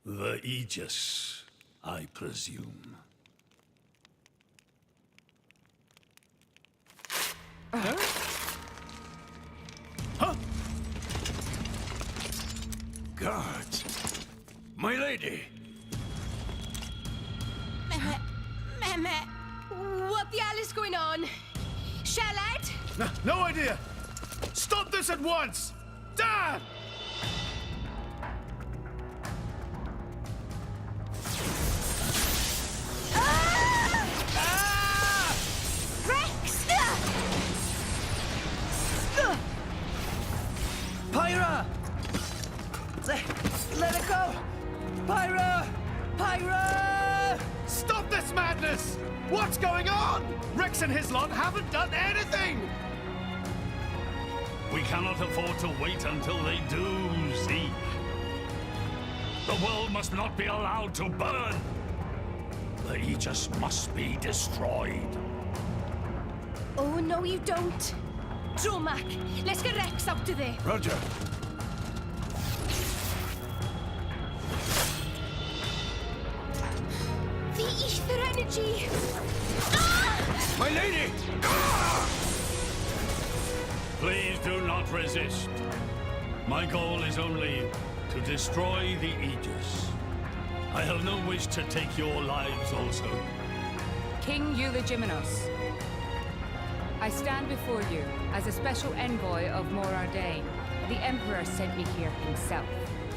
The Aegis, I presume. Huh? Guards! My lady! Mehmet, what the hell is going on? Shall I? No idea! Stop this at once! Dad! Pyra! Let it go! Pyra! Pyra! Stop this madness! What's going on? Rex and his lot haven't done anything! We cannot afford to wait until they do, Zeke. The world must not be allowed to burn. The Aegis must be destroyed. Oh, no, you don't. Dromarch, let's get Rex out of there. Roger. The ether energy! Ah! My lady! Please do not resist. My goal is only to destroy the Aegis. I have no wish to take your lives also. King Eulegiminos, I stand before you as a special envoy of Morardain. The Emperor sent me here himself.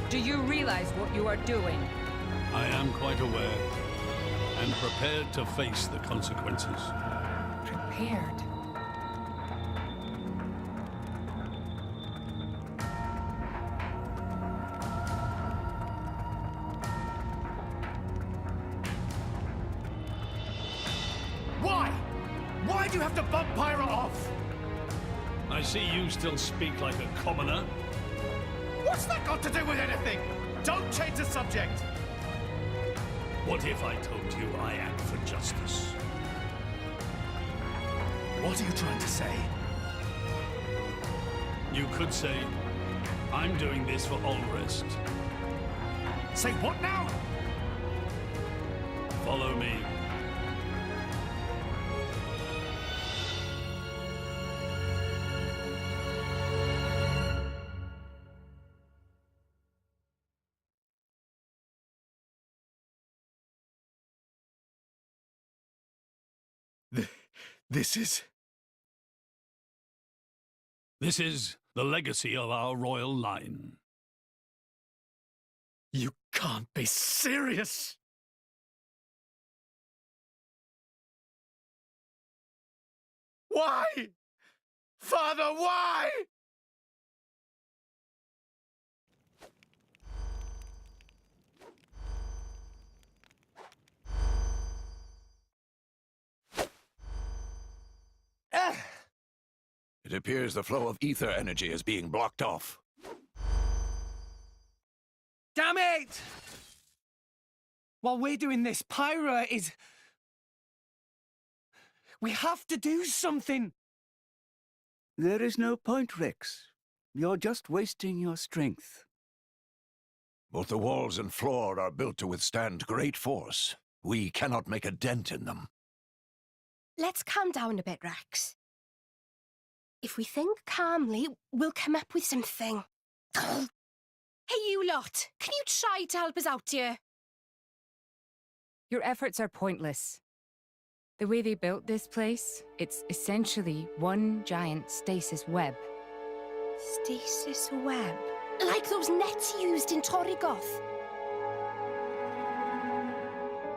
Do you realize what you are doing? I am quite aware, and prepared to face the consequences. Prepared? Why? Why do you have to bump Pyra off? I see you still speak like a commoner. What's that got to do with anything? Don't change the subject. What if I told you I act for justice? What are you trying to say? You could say, I'm doing this for Ulrist. Say what now? Follow me. This is the legacy of our royal line. You can't be serious! Why? Father, why? It appears the flow of ether energy is being blocked off. Damn it! While we're doing this, Pyra is... We have to do something! There is no point, Rex. You're just wasting your strength. Both the walls and floor are built to withstand great force. We cannot make a dent in them. Let's calm down a bit, Rex. If we think calmly, we'll come up with something. Hey, you lot! Can you try to help us out here? Your efforts are pointless. The way they built this place, it's essentially one giant stasis web. Stasis web? Like those nets used in Torrigoth?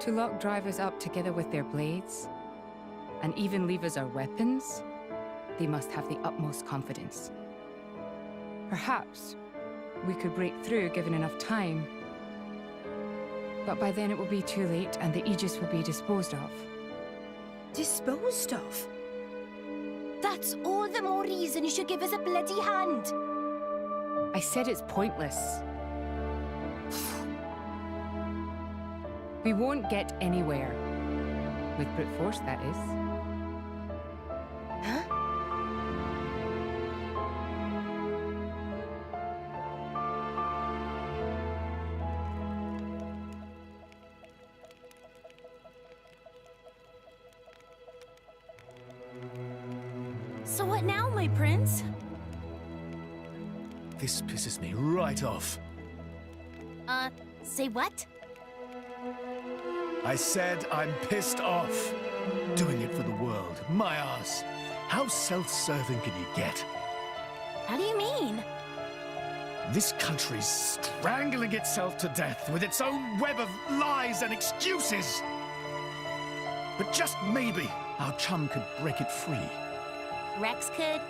To lock drivers up together with their blades, and even leave us our weapons, they must have the utmost confidence. Perhaps we could break through given enough time, but by then it will be too late and the Aegis will be disposed of. Disposed of? That's all the more reason you should give us a bloody hand. I said it's pointless. We won't get anywhere. With brute force, that is. Huh? So what now, my prince? This pisses me right off. Say what? I said I'm pissed off. Doing it for the world. My ass. How self-serving can you get? How do you mean? This country's strangling itself to death with its own web of lies and excuses. But just maybe our chum could break it free. Rex could?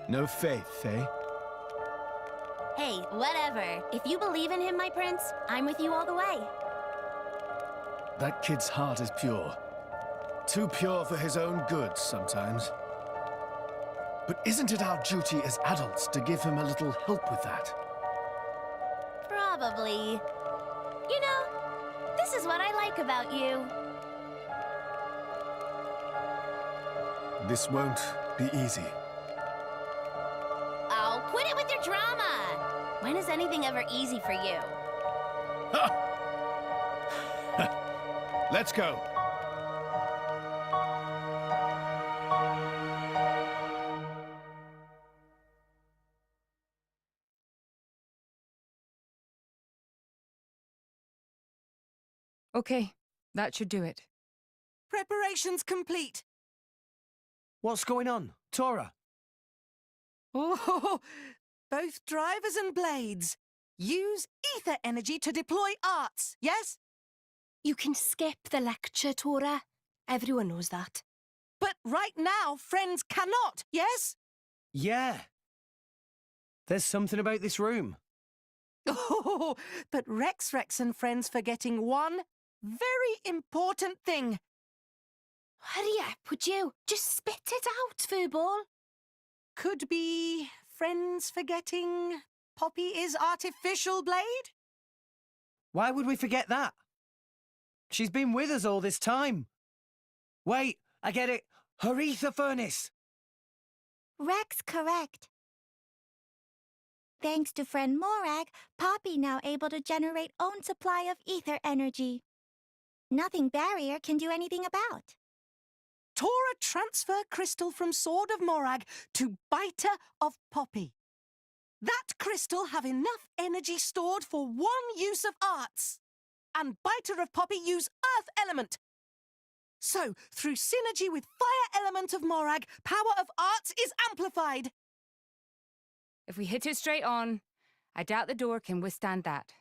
No faith, eh? Hey, whatever. If you believe in him, my prince, I'm with you all the way. That kid's heart is pure. Too pure for his own good, sometimes. But isn't it our duty as adults to give him a little help with that? Probably. You know, this is what I like about you. This won't be easy. Oh, quit it with your drama! When is anything ever easy for you? Let's go. Okay, that should do it. Preparations complete. What's going on, Tora? Oh, both drivers and blades. Use ether energy to deploy arts, yes? You can skip the lecture, Tora. Everyone knows that. But right now, friends cannot, yes? Yeah. There's something about this room. Oh, but Rex and friends forgetting one very important thing. Hurry up, would you? Just spit it out, Furball. Could be friends forgetting Poppy is artificial blade? Why would we forget that? She's been with us all this time. Wait, I get it. Her ether furnace. Rex correct. Thanks to friend Morag, Poppy now able to generate own supply of ether energy. Nothing barrier can do anything about. Tora transfer crystal from Sword of Morag to Biter of Poppy. That crystal have enough energy stored for one use of arts. And Biter of Poppy use earth element. So, through synergy with fire element of Morag, power of arts is amplified. If we hit it straight on, I doubt the door can withstand that.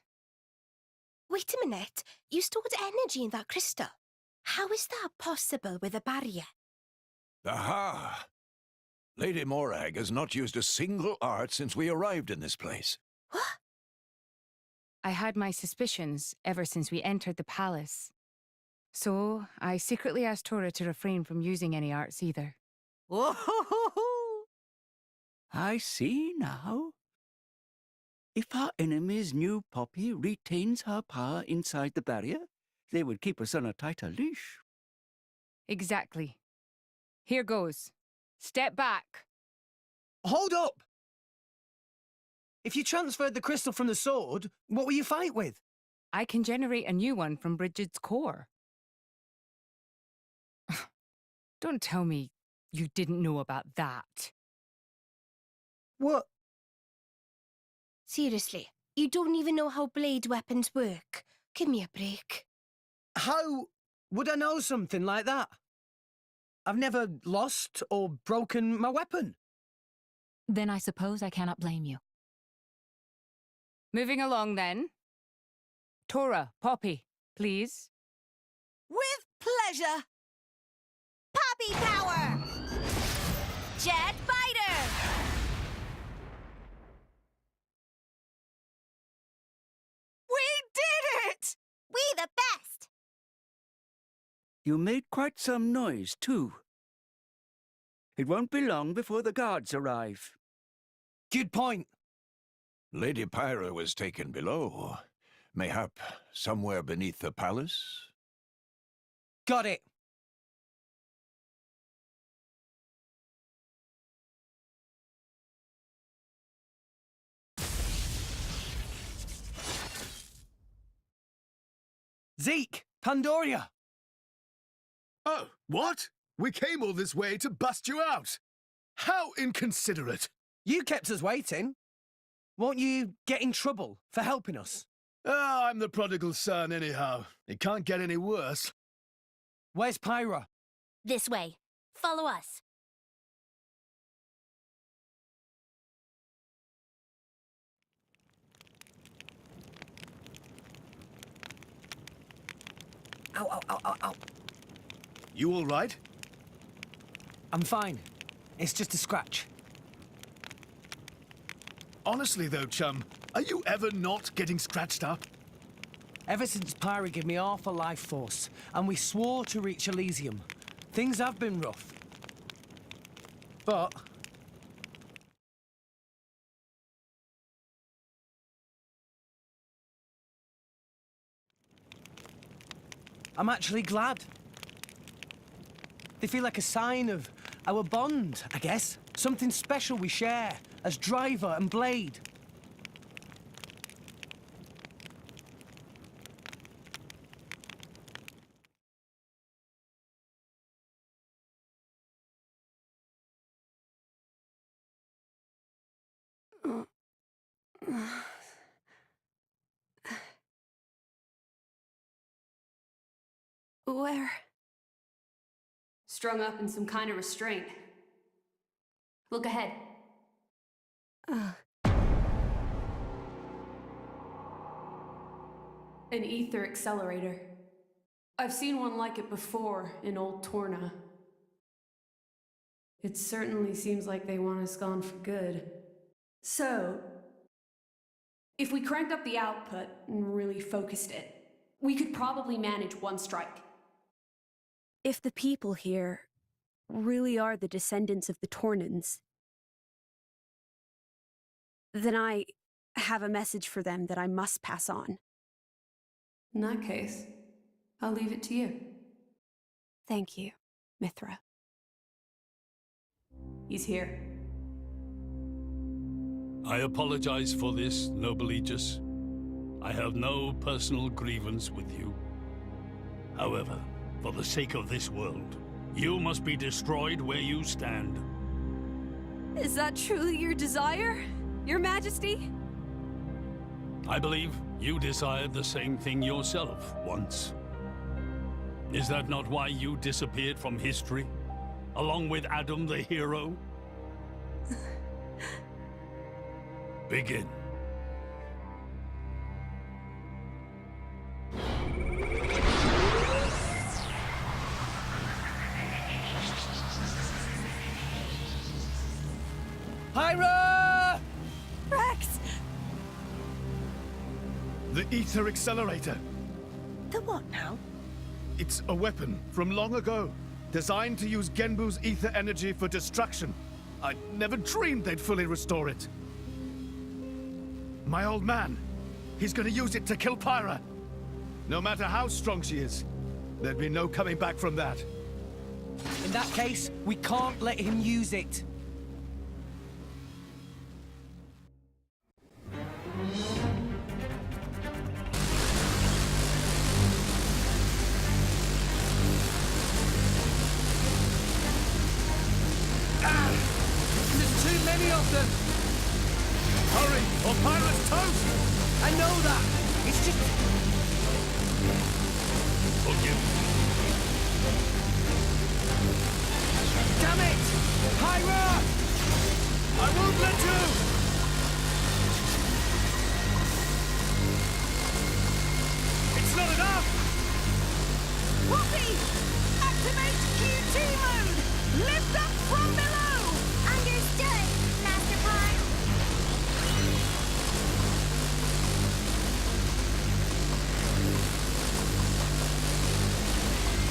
Wait a minute. You stored energy in that crystal. How is that possible with a barrier? Aha! Lady Morag has not used a single art since we arrived in this place. What? I had my suspicions ever since we entered the palace. So, I secretly asked Tora to refrain from using any arts either. I see now. If our enemies knew Poppy retains her power inside the barrier, they would keep us on a tighter leash. Exactly. Here goes. Step back. Hold up! If you transferred the crystal from the sword, what will you fight with? I can generate a new one from Bridget's core. Don't tell me you didn't know about that. What? Seriously, you don't even know how blade weapons work. Give me a break. How would I know something like that? I've never lost or broken my weapon. Then I suppose I cannot blame you. Moving along then. Tora, Poppy, please. With pleasure. Poppy power! Jet Biter! We did it! We the best! You made quite some noise, too. It won't be long before the guards arrive. Good point. Lady Pyra was taken below. Mayhap somewhere beneath the palace? Got it. Zeke, Pandoria. Oh, what? We came all this way to bust you out. How inconsiderate. You kept us waiting. Won't you get in trouble for helping us? Ah, I'm the prodigal son anyhow. It can't get any worse. Where's Pyra? This way. Follow us. Ow, ow, ow, ow, ow. You all right? I'm fine. It's just a scratch. Honestly though, chum, are you ever not getting scratched up? Ever since Pyra gave me half a life force, and we swore to reach Elysium, things have been rough. But I'm actually glad. They feel like a sign of our bond, I guess. Something special we share as driver and blade. Where? Strung up in some kind of restraint. Look ahead. An ether accelerator. I've seen one like it before in Old Torna. It certainly seems like they want us gone for good. So, if we cranked up the output and really focused it, we could probably manage one strike. If the people here really are the descendants of the Tornans, then I have a message for them that I must pass on. In that case, I'll leave it to you. Thank you, Mithra. He's here. I apologize for this, noble Aegis. I have no personal grievance with you. However, for the sake of this world, you must be destroyed where you stand. Is that truly your desire, Your Majesty? I believe you desired the same thing yourself once. Is that not why you disappeared from history, along with Adam the hero? Begin. Pyra! Rex! The ether accelerator. The what now? It's a weapon from long ago, designed to use Genbu's ether energy for destruction. I never dreamed they'd fully restore it. My old man, he's gonna use it to kill Pyra. No matter how strong she is, there'd be no coming back from that. In that case, we can't let him use it. There's too many of them! Hurry, or Pyra's toast! I know that! It's just... Forgive me. Damn it! Pyra! I won't let you! It's not enough! Poppy! Activate QT mode! Lift up from below! Understood, Master Pod.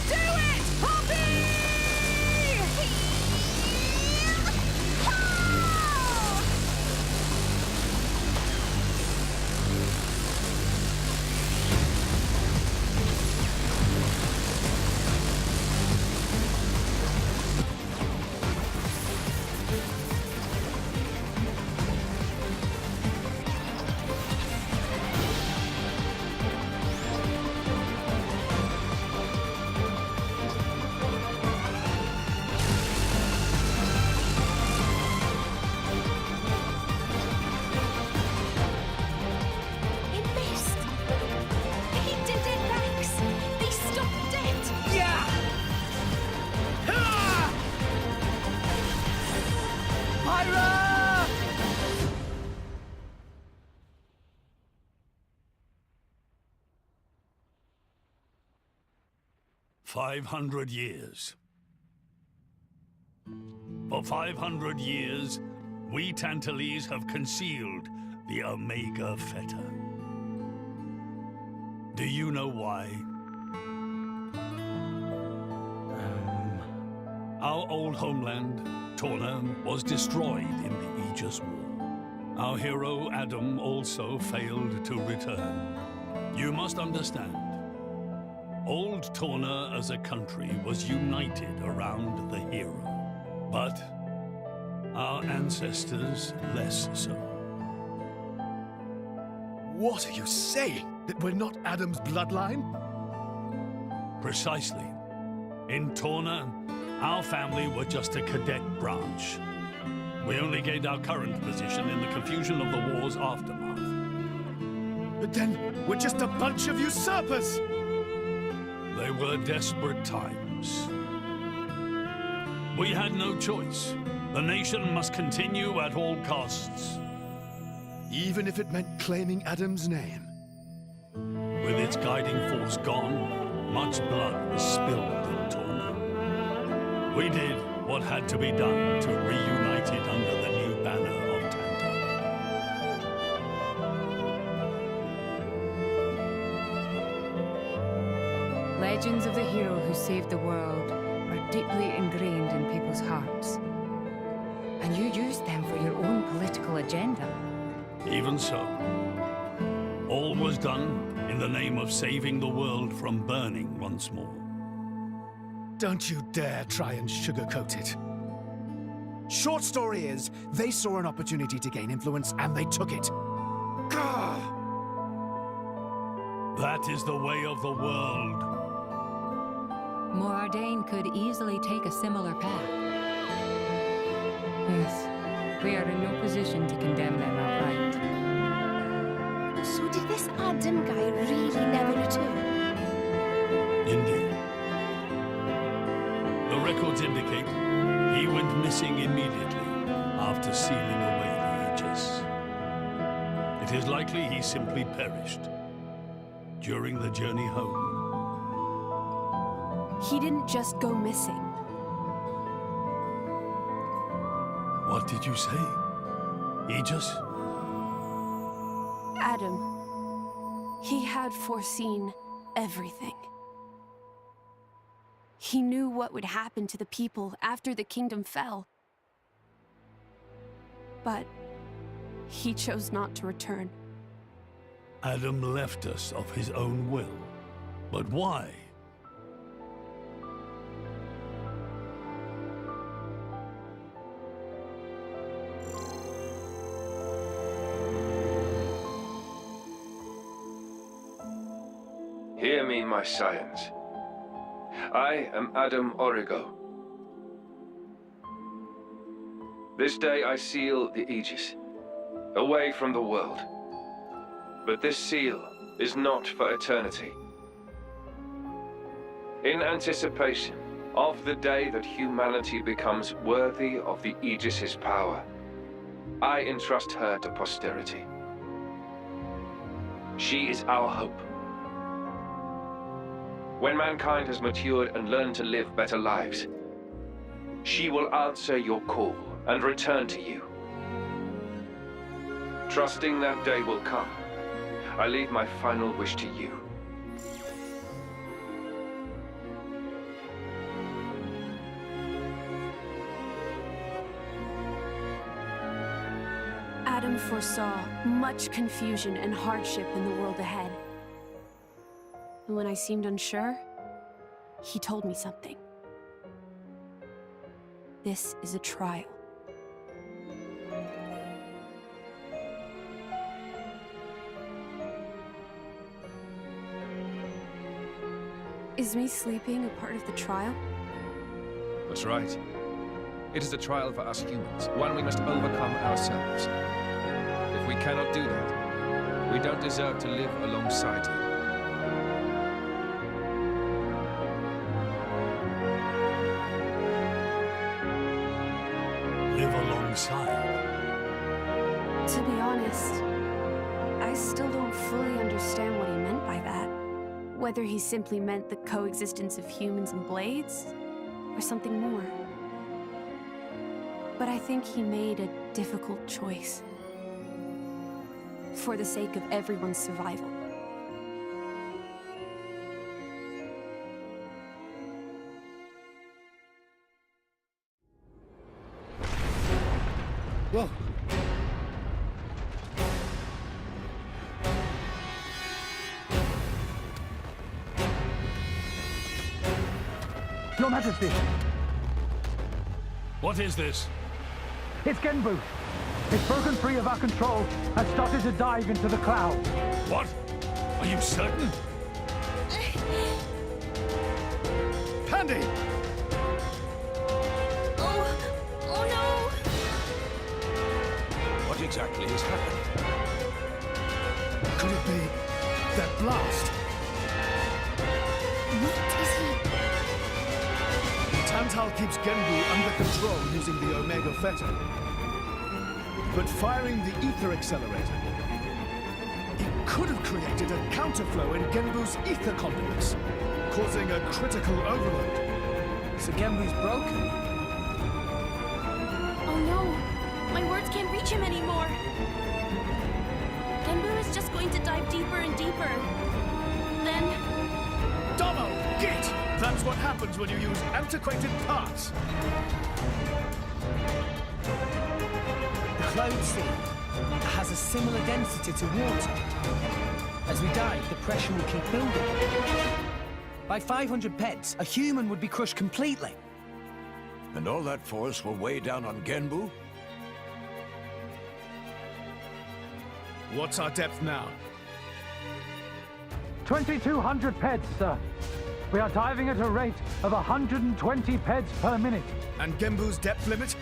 Do it, Poppy! 500 years. For 500 years, we Tantalese have concealed the Omega Fetter. Do you know why? Our old homeland, Torna, was destroyed in the Aegis War. Our hero, Adam, also failed to return. You must understand, old old Torna as a country was united around the hero. But our ancestors less so. What are you saying? That we're not Adam's bloodline? Precisely. In Torna, our family were just a cadet branch. We only gained our current position in the confusion of the war's aftermath. But then, we're just a bunch of usurpers! They were desperate times. We had no choice. The nation must continue at all costs. Even if it meant claiming Adam's name? With its guiding force gone, much blood was spilled in Torna. We did what had to be done to reunite it under the new banner of Tantal. Legends of the hero who saved the world are deeply ingrained in people's hearts. And you used them for your own political agenda. Even so, all was done in the name of saving the world from burning once more. Don't you dare try and sugarcoat it. Short story is, they saw an opportunity to gain influence and they took it. Gah! That is the way of the world. Morardain could easily take a similar path. Yes, we are in no position to condemn them outright. So did this Adam guy really never return? Indeed. The records indicate he went missing immediately after sealing away the Aegis. It is likely he simply perished during the journey home. He didn't just go missing. What did you say? Aegis? Adam. He had foreseen everything. He knew what would happen to the people after the kingdom fell. But he chose not to return. Adam left us of his own will. But why? Hear me, my scions. I am Adam Origo. This day I seal the Aegis, away from the world. But this seal is not for eternity. In anticipation of the day that humanity becomes worthy of the Aegis's power, I entrust her to posterity. She is our hope. When mankind has matured and learned to live better lives, she will answer your call and return to you. Trusting that day will come, I leave my final wish to you. Adam foresaw much confusion and hardship in the world ahead. And when I seemed unsure, he told me something. This is a trial. Is me sleeping a part of the trial? That's right. It is a trial for us humans, one we must overcome ourselves. If we cannot do that, we don't deserve to live alongside you. Live alongside? To be honest, I still don't fully understand what he meant by that. Whether he simply meant the coexistence of humans and blades, or something more. But I think he made a difficult choice. For the sake of everyone's survival. Whoa. Your Majesty, What is this? it's Genbu. It's broken free of our control and started to dive into the clouds. What? Are you certain? Pandy! Oh no! What exactly has happened? Could it be that blast? What is he? Tantal keeps Genbu under control using the Omega Fetter. But firing the ether accelerator, it could have created a counterflow in Genbu's ether conduits, causing a critical overload. So Genbu's broken? Oh no! My words can't reach him anymore! Genbu is just going to dive deeper and deeper. Then... Domo! Git! That's what happens when you use antiquated parts! The cloud sea has a similar density to water. As we dive, the pressure will keep building. By 500 peds, a human would be crushed completely. And all that force will weigh down on Genbu? What's our depth now? 2,200 peds, sir. We are diving at a rate of 120 peds per minute. And Genbu's depth limit?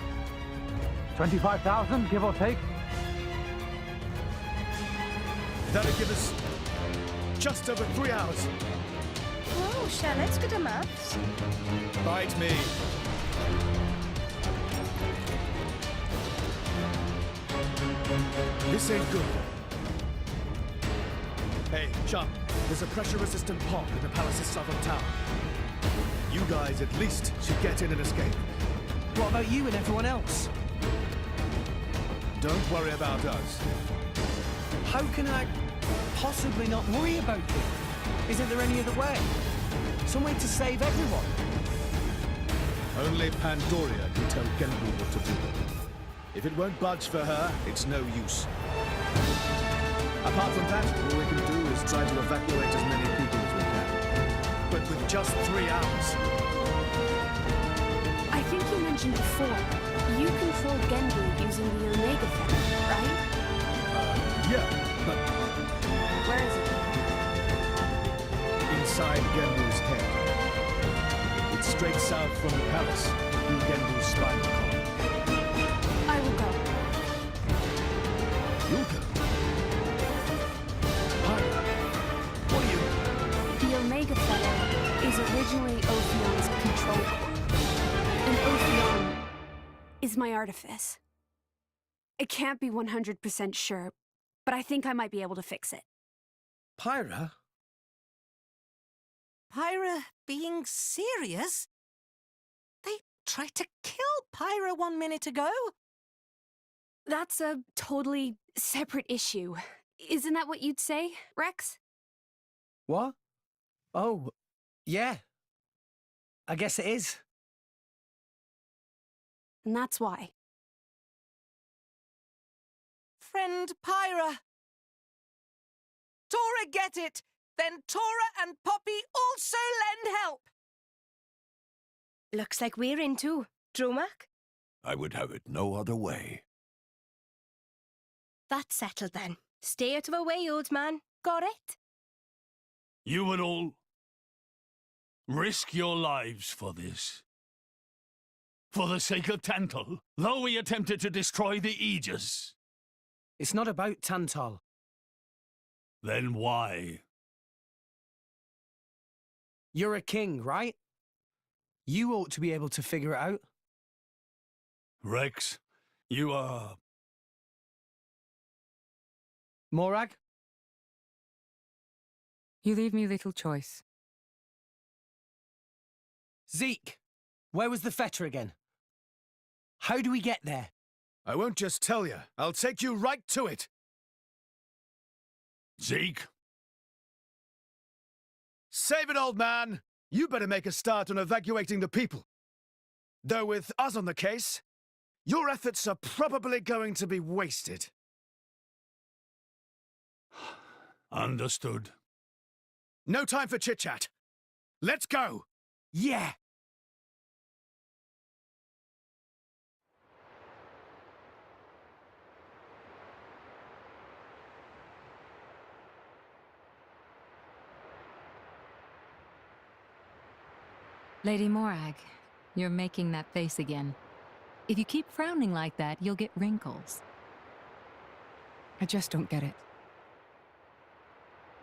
25,000, give or take. That'll give us just over 3 hours. Oh, Charlotte's good at maths. Bite me. This ain't good. Hey, chum, there's a pressure-resistant pod in the palace's southern tower. You guys at least should get in and escape. What about you and everyone else? Don't worry about us. How can I possibly not worry about you? Isn't there any other way? Some way to save everyone? Only Pandoria can tell Genbu what to do. If it won't budge for her, it's no use. Apart from that, all we can do is try to evacuate as many people as we can. But with just 3 hours. I think you mentioned before, you control Genbu using the Omega Fetter, right? Yeah, but... Where is it? Inside Genbu's head. It's straight south from the palace, through Genbu's spinal column. I will go. You'll go? What are you... The Omega Fetter is originally Ophion's control core. And Ophion is my artifice. I can't be 100% sure, but I think I might be able to fix it. Pyra? Pyra being serious? They tried to kill Pyra 1 minute ago. That's a totally separate issue. Isn't that what you'd say, Rex? What? Oh, yeah. I guess it is. And that's why. Friend Pyra. Tora get it! Then Tora and Poppy also lend help! Looks like we're in too. Dromarch? I would have it no other way. That's settled then. Stay out of our way, old man. Got it? You would all risk your lives for this. For the sake of Tantal, though we attempted to destroy the Aegis. It's not about Tantal. Then why? You're a king, right? You ought to be able to figure it out. Rex, you are... Morag? You leave me little choice. Zeke, where was the Fetter again? How do we get there? I won't just tell you. I'll take you right to it. Zeke? Save it, old man! You better make a start on evacuating the people. Though with us on the case, your efforts are probably going to be wasted. Understood. No time for chit-chat. Let's go! Yeah! Lady Morag, you're making that face again. If you keep frowning like that, you'll get wrinkles. I just don't get it.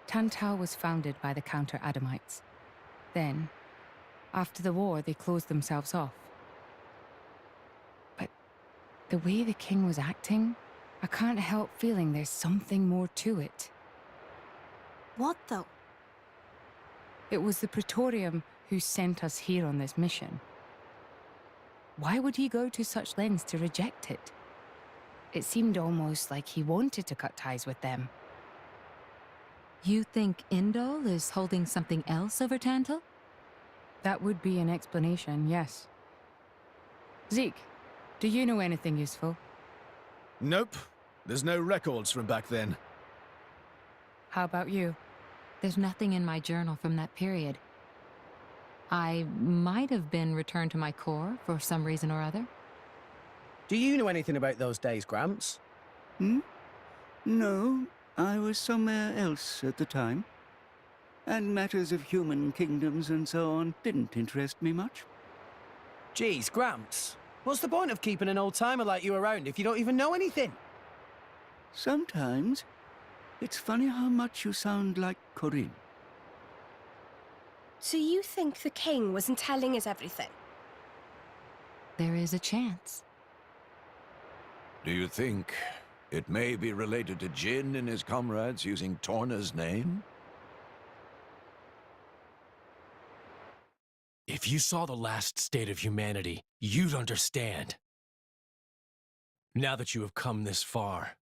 Tantal was founded by the Counter-Adamites. Then, after the war, they closed themselves off. But the way the king was acting, I can't help feeling there's something more to it. What, though? It was the Praetorium who sent us here on this mission. Why would he go to such lengths to reject it? It seemed almost like he wanted to cut ties with them. You think Indol is holding something else over Tantal? That would be an explanation, yes. Zeke, do you know anything useful? Nope. There's no records from back then. How about you? There's nothing in my journal from that period. I might have been returned to my core for some reason or other. Do you know anything about those days, Gramps? No, I was somewhere else at the time. And matters of human kingdoms and so on didn't interest me much. Geez, Gramps. What's the point of keeping an old-timer like you around if you don't even know anything? Sometimes, it's funny how much you sound like Corinne. So you think the king wasn't telling us everything? There is a chance. Do you think it may be related to Jin and his comrades using Torna's name? If you saw the last state of humanity, you'd understand. Now that you have come this far.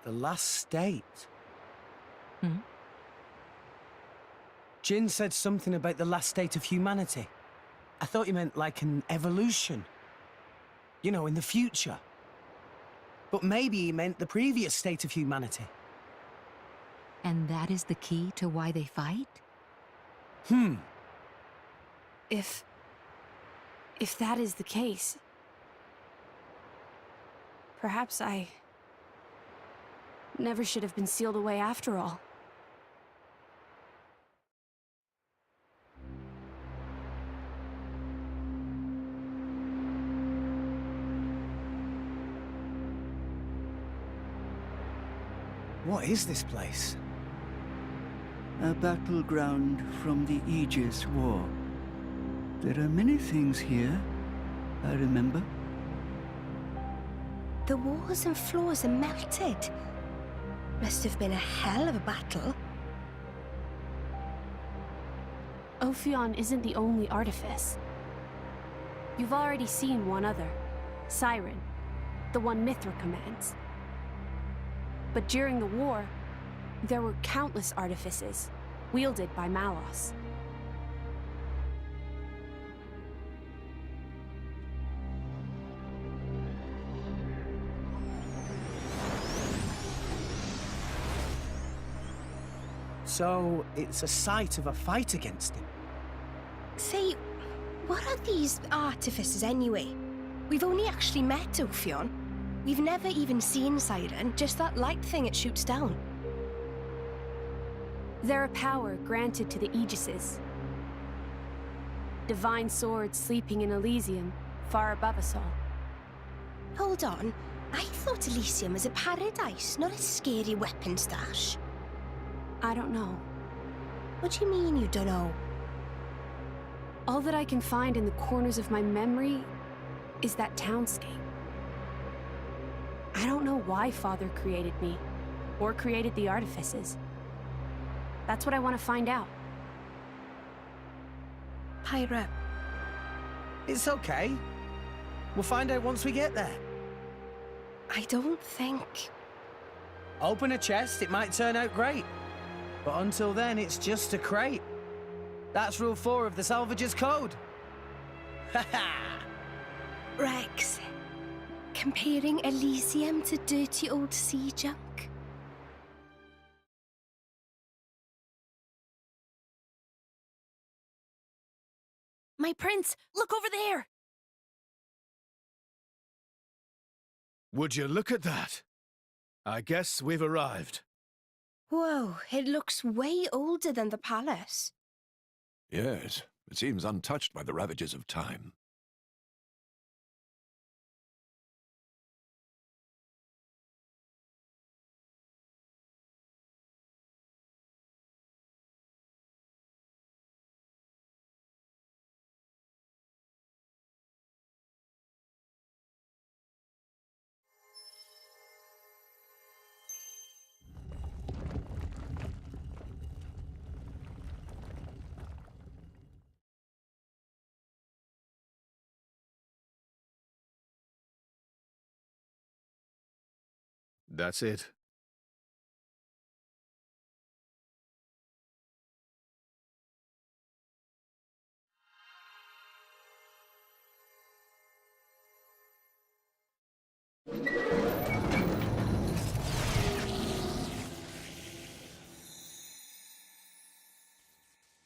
The last state? Jin said something about the last state of humanity. I thought he meant like an evolution. You know, in the future. But maybe he meant the previous state of humanity. And that is the key to why they fight? If that is the case, perhaps I never should have been sealed away after all. What is this place? A battleground from the Aegis War. There are many things here, I remember. The walls and floors are melted. Must have been a hell of a battle. Ophion isn't the only artifice. You've already seen one other, Siren, the one Mithra commands. But during the war, there were countless artifices, wielded by Malos. So, it's a site of a fight against him. Say, what are these artifices anyway? We've only actually met Ophion. We've never even seen Siren, just that light thing it shoots down. They're a power granted to the Aegises. Divine swords sleeping in Elysium, far above us all. Hold on, I thought Elysium was a paradise, not a scary weapon stash. I don't know. What do you mean you don't know? All that I can find in the corners of my memory is that townscape. I don't know why Father created me, or created the Artifices. That's what I want to find out. Pyra. It's okay. We'll find out once we get there. I don't think... Open a chest, it might turn out great. But until then, it's just a crate. That's Rule 4 of the Salvager's Code. Ha ha! Rex, comparing Elysium to dirty old sea junk? My prince, look over there! Would you look at that? I guess we've arrived. Whoa, it looks way older than the palace. Yes, it seems untouched by the ravages of time. That's it.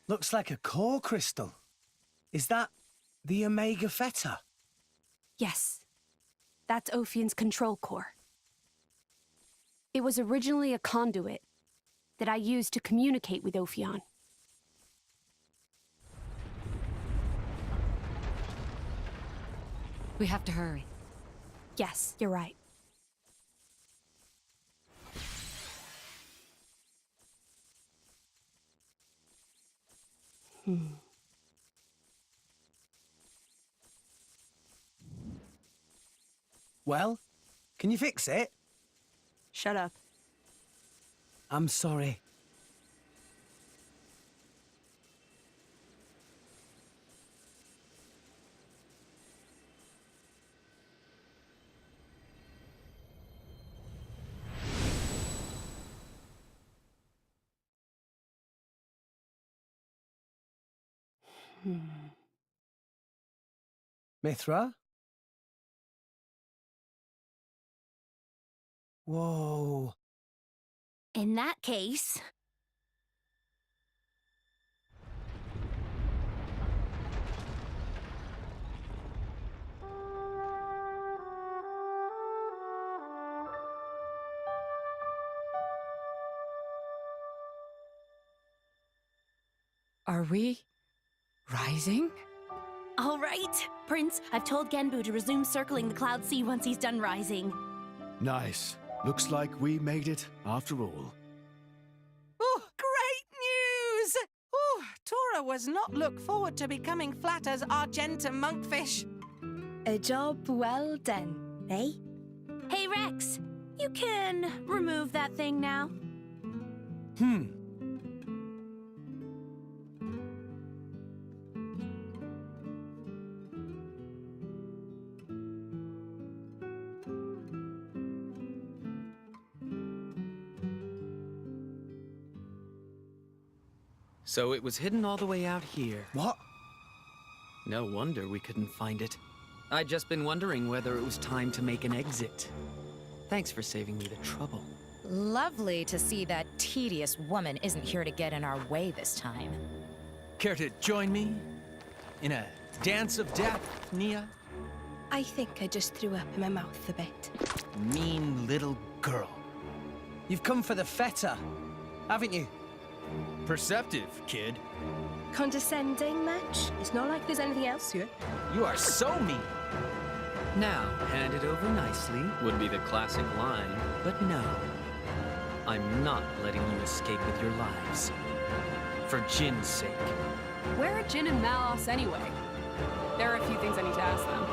Looks like a core crystal. Is that the Omega Fetter? Yes. That's Ophion's control core. It was originally a conduit that I used to communicate with Ophion. We have to hurry. Yes, you're right. Well, can you fix it? Shut up. I'm sorry. Mithra? Whoa. In that case... Are we rising? All right, Prince, I've told Genbu to resume circling the Cloud Sea once he's done rising. Nice. Looks like we made it after all. Oh, great news! Oh, Tora was not look forward to becoming flat as Argentum monkfish. A job well done, eh? Hey, Rex, you can remove that thing now. So it was hidden all the way out here. What? No wonder we couldn't find it. I'd just been wondering whether it was time to make an exit. Thanks for saving me the trouble. Lovely to see that tedious woman isn't here to get in our way this time. Care to join me in a dance of death, Nia? I think I just threw up in my mouth a bit. Mean little girl. You've come for the Fetter, haven't you? Perceptive, kid. Condescending much? It's not like there's anything else here. You are so mean. Now, hand it over nicely would be the classic line, but no. I'm not letting you escape with your lives. For Jin's sake. Where are Jin and Malos anyway? There are a few things I need to ask them.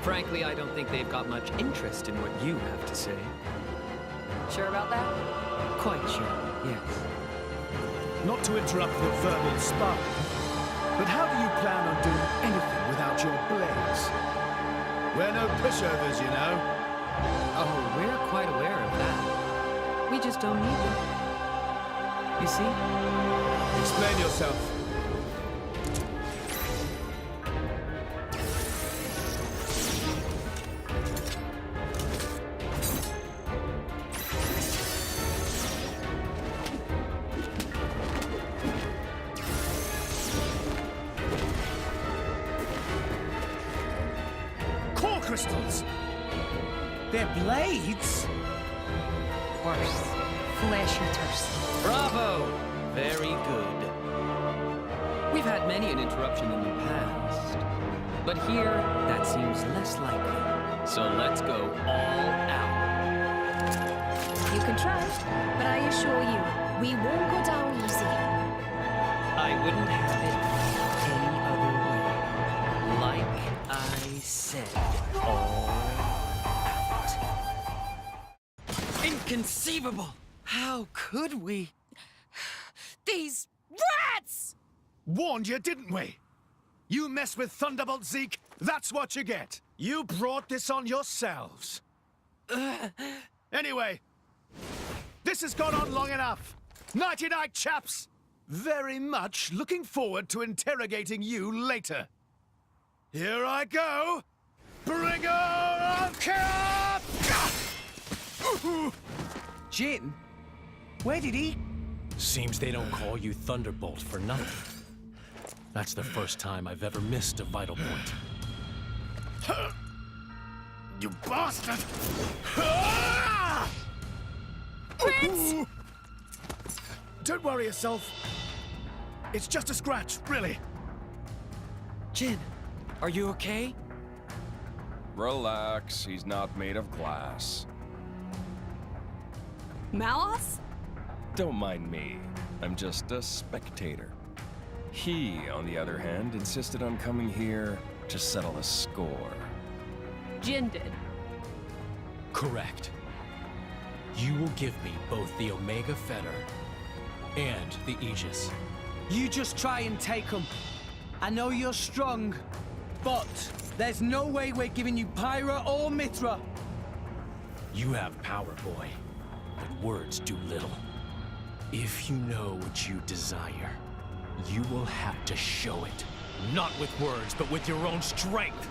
Frankly, I don't think they've got much interest in what you have to say. Sure about that? Quite sure, yes. Not to interrupt the verbal sparring, but how do you plan on doing anything without your blades? We're no pushovers, you know. Oh, we're quite aware of that. We just don't need them. You see? Explain yourself. Crystals? They're blades? Worse, flesh eaters. Bravo! Very good. We've had many an interruption in the past, but here that seems less likely. So let's go all out. You can try, but I assure you, we won't go down easy. I wouldn't have it any other way. Like I said, all out. Inconceivable! How could we? These rats! Warned you, didn't we? You mess with Thunderbolt Zeke, that's what you get. You brought this on yourselves. Anyway, this has gone on long enough. Nighty-night, chaps. Very much looking forward to interrogating you later. Here I go. Bringer of Chaos! Jin? Where did he? Seems they don't call you Thunderbolt for nothing. That's the first time I've ever missed a vital point. You bastard! Prince! Don't worry yourself. It's just a scratch, really. Jin, are you okay? Relax, he's not made of glass. Malos? Don't mind me. I'm just a spectator. He, on the other hand, insisted on coming here to settle a score. Jin did. Correct. You will give me both the Omega Fetter and the Aegis. You just try and take them. I know you're strong, but there's no way we're giving you Pyra or Mithra. You have power, boy, but words do little. If you know what you desire, you will have to show it. Not with words, but with your own strength.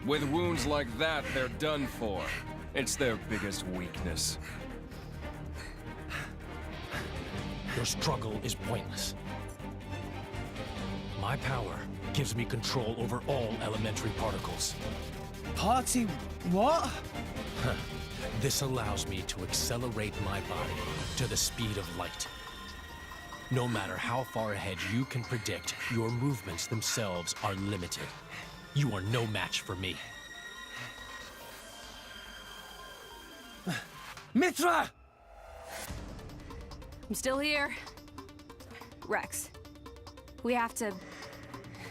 With wounds like that, they're done for. It's their biggest weakness. Your struggle is pointless. My power gives me control over all elementary particles. Party what? This allows me to accelerate my body to the speed of light. No matter how far ahead you can predict, your movements themselves are limited. You are no match for me. Mithra! I'm still here. Rex, we have to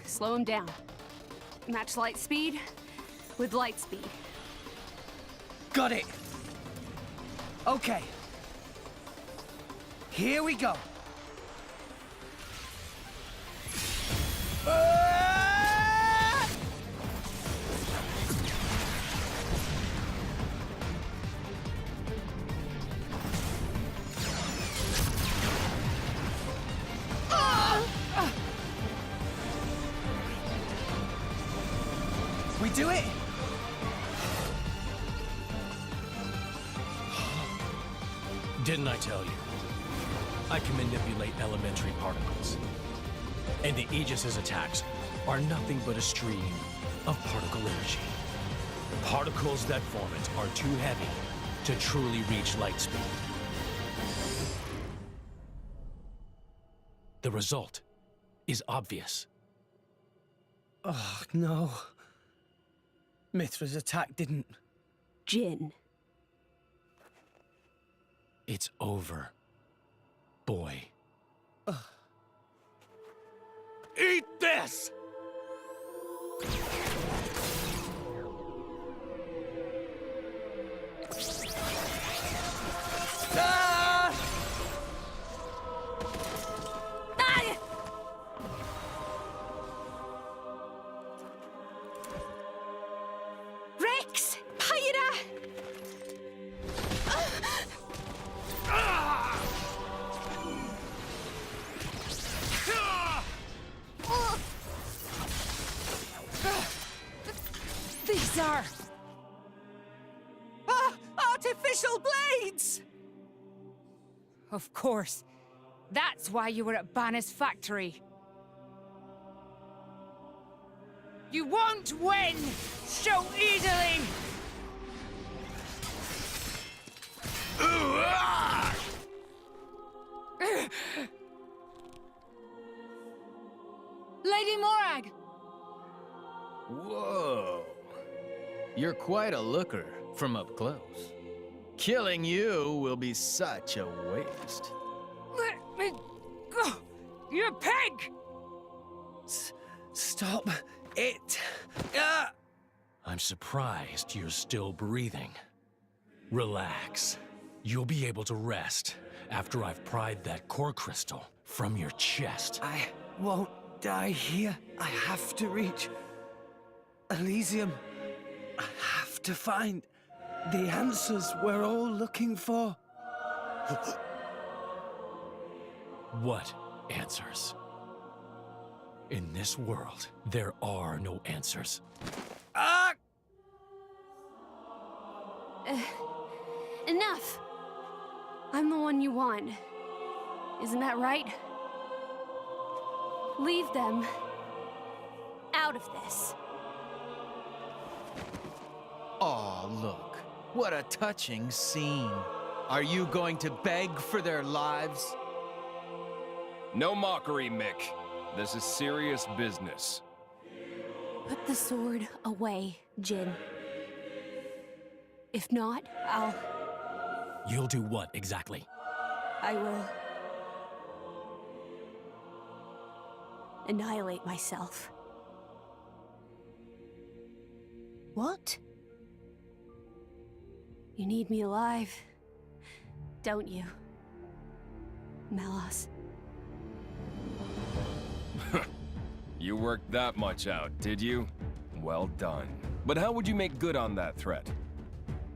slow him down. Match light speed with light speed. Got it. Okay. Here we go. do it? Didn't I tell you? I can manipulate elementary particles. And the Aegis's attacks are nothing but a stream of particle energy. Particles that form it are too heavy to truly reach light speed. The result is obvious. Oh, no. Mithra's attack didn't... Jin. It's over, boy. Eat this! Ah! Ah! Rex! Pyra! These are... artificial blades! Of course. That's why you were at Bana's factory. You won't win so easily! Lady Morag! Whoa. You're quite a looker from up close. Killing you will be such a waste. Let me go! You pig! Stop it! I'm surprised you're still breathing. Relax. You'll be able to rest after I've pried that core crystal from your chest. I won't die here. I have to reach Elysium. I have to find the answers we're all looking for. What answers? In this world, there are no answers. Ah! Enough! I'm the one you want. Isn't that right? Leave them out of this. Aw, look. What a touching scene. Are you going to beg for their lives? No mockery, Mick. This is serious business. Put the sword away, Jin. If not, You'll do what exactly? I will annihilate myself. What? You need me alive, don't you, Melos? You worked that much out, did you? Well done. But how would you make good on that threat?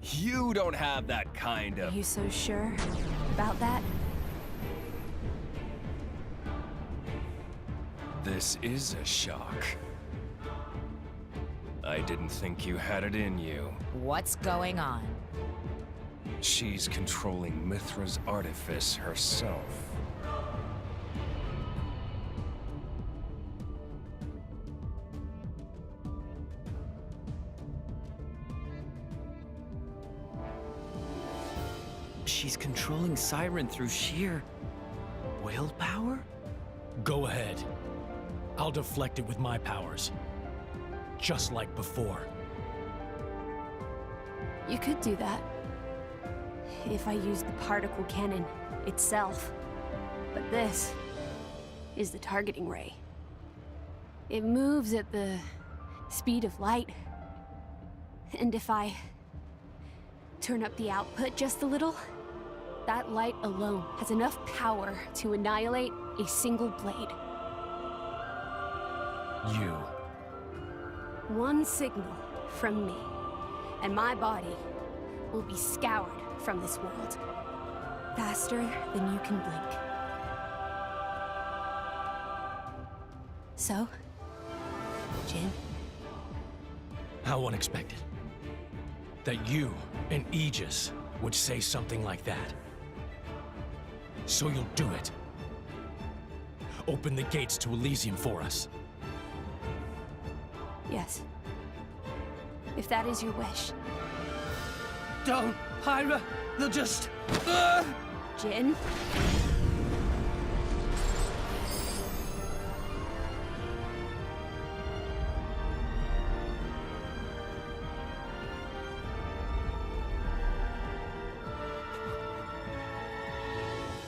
You don't have that kind of... Are you so sure about that? This is a shock. I didn't think you had it in you. What's going on? She's controlling Mithra's artifice herself. She's controlling Siren through sheer willpower? Go ahead. I'll deflect it with my powers. Just like before. You could do that. If I used the particle cannon itself. But this is the targeting ray. It moves at the speed of light. And if I turn up the output just a little, that light alone has enough power to annihilate a single blade. You. One signal from me, and my body will be scoured from this world. Faster than you can blink. So, Jin, How unexpected. That you and Aegis would say something like that. So you'll do it. Open the gates to Elysium for us. Yes. If that is your wish. Don't, Pyra! They'll just... Jin?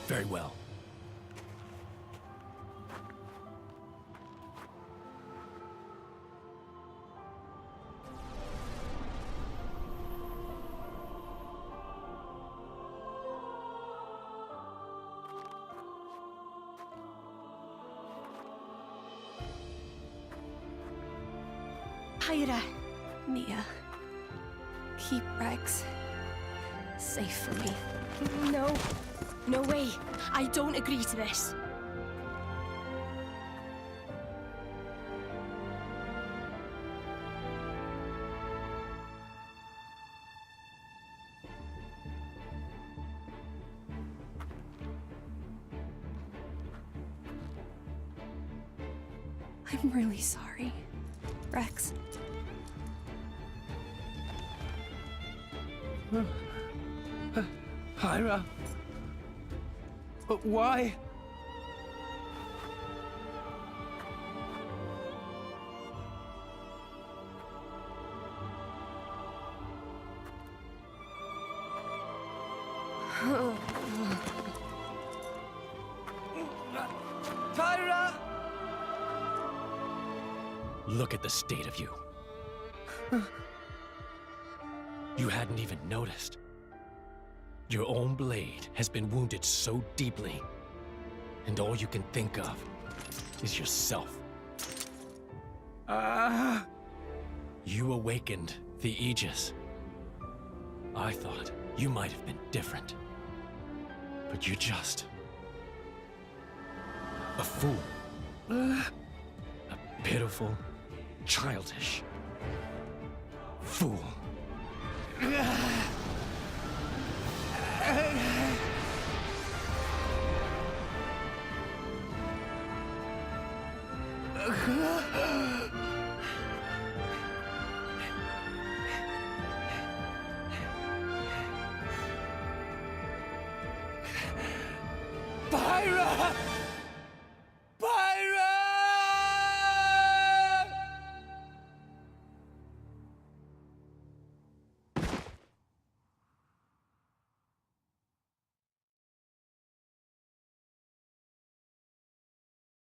Very well. Pyra. Mia. Keep Rex safe for me. No. No way. I don't agree to this. I'm really sorry, Rex. Pyra? But why? Pyra! Look at the state of you. You hadn't even noticed. Your own blade has been wounded so deeply, and all you can think of is yourself. You awakened the Aegis. I thought you might have been different, but you're just a fool. A pitiful, childish fool. Pyra!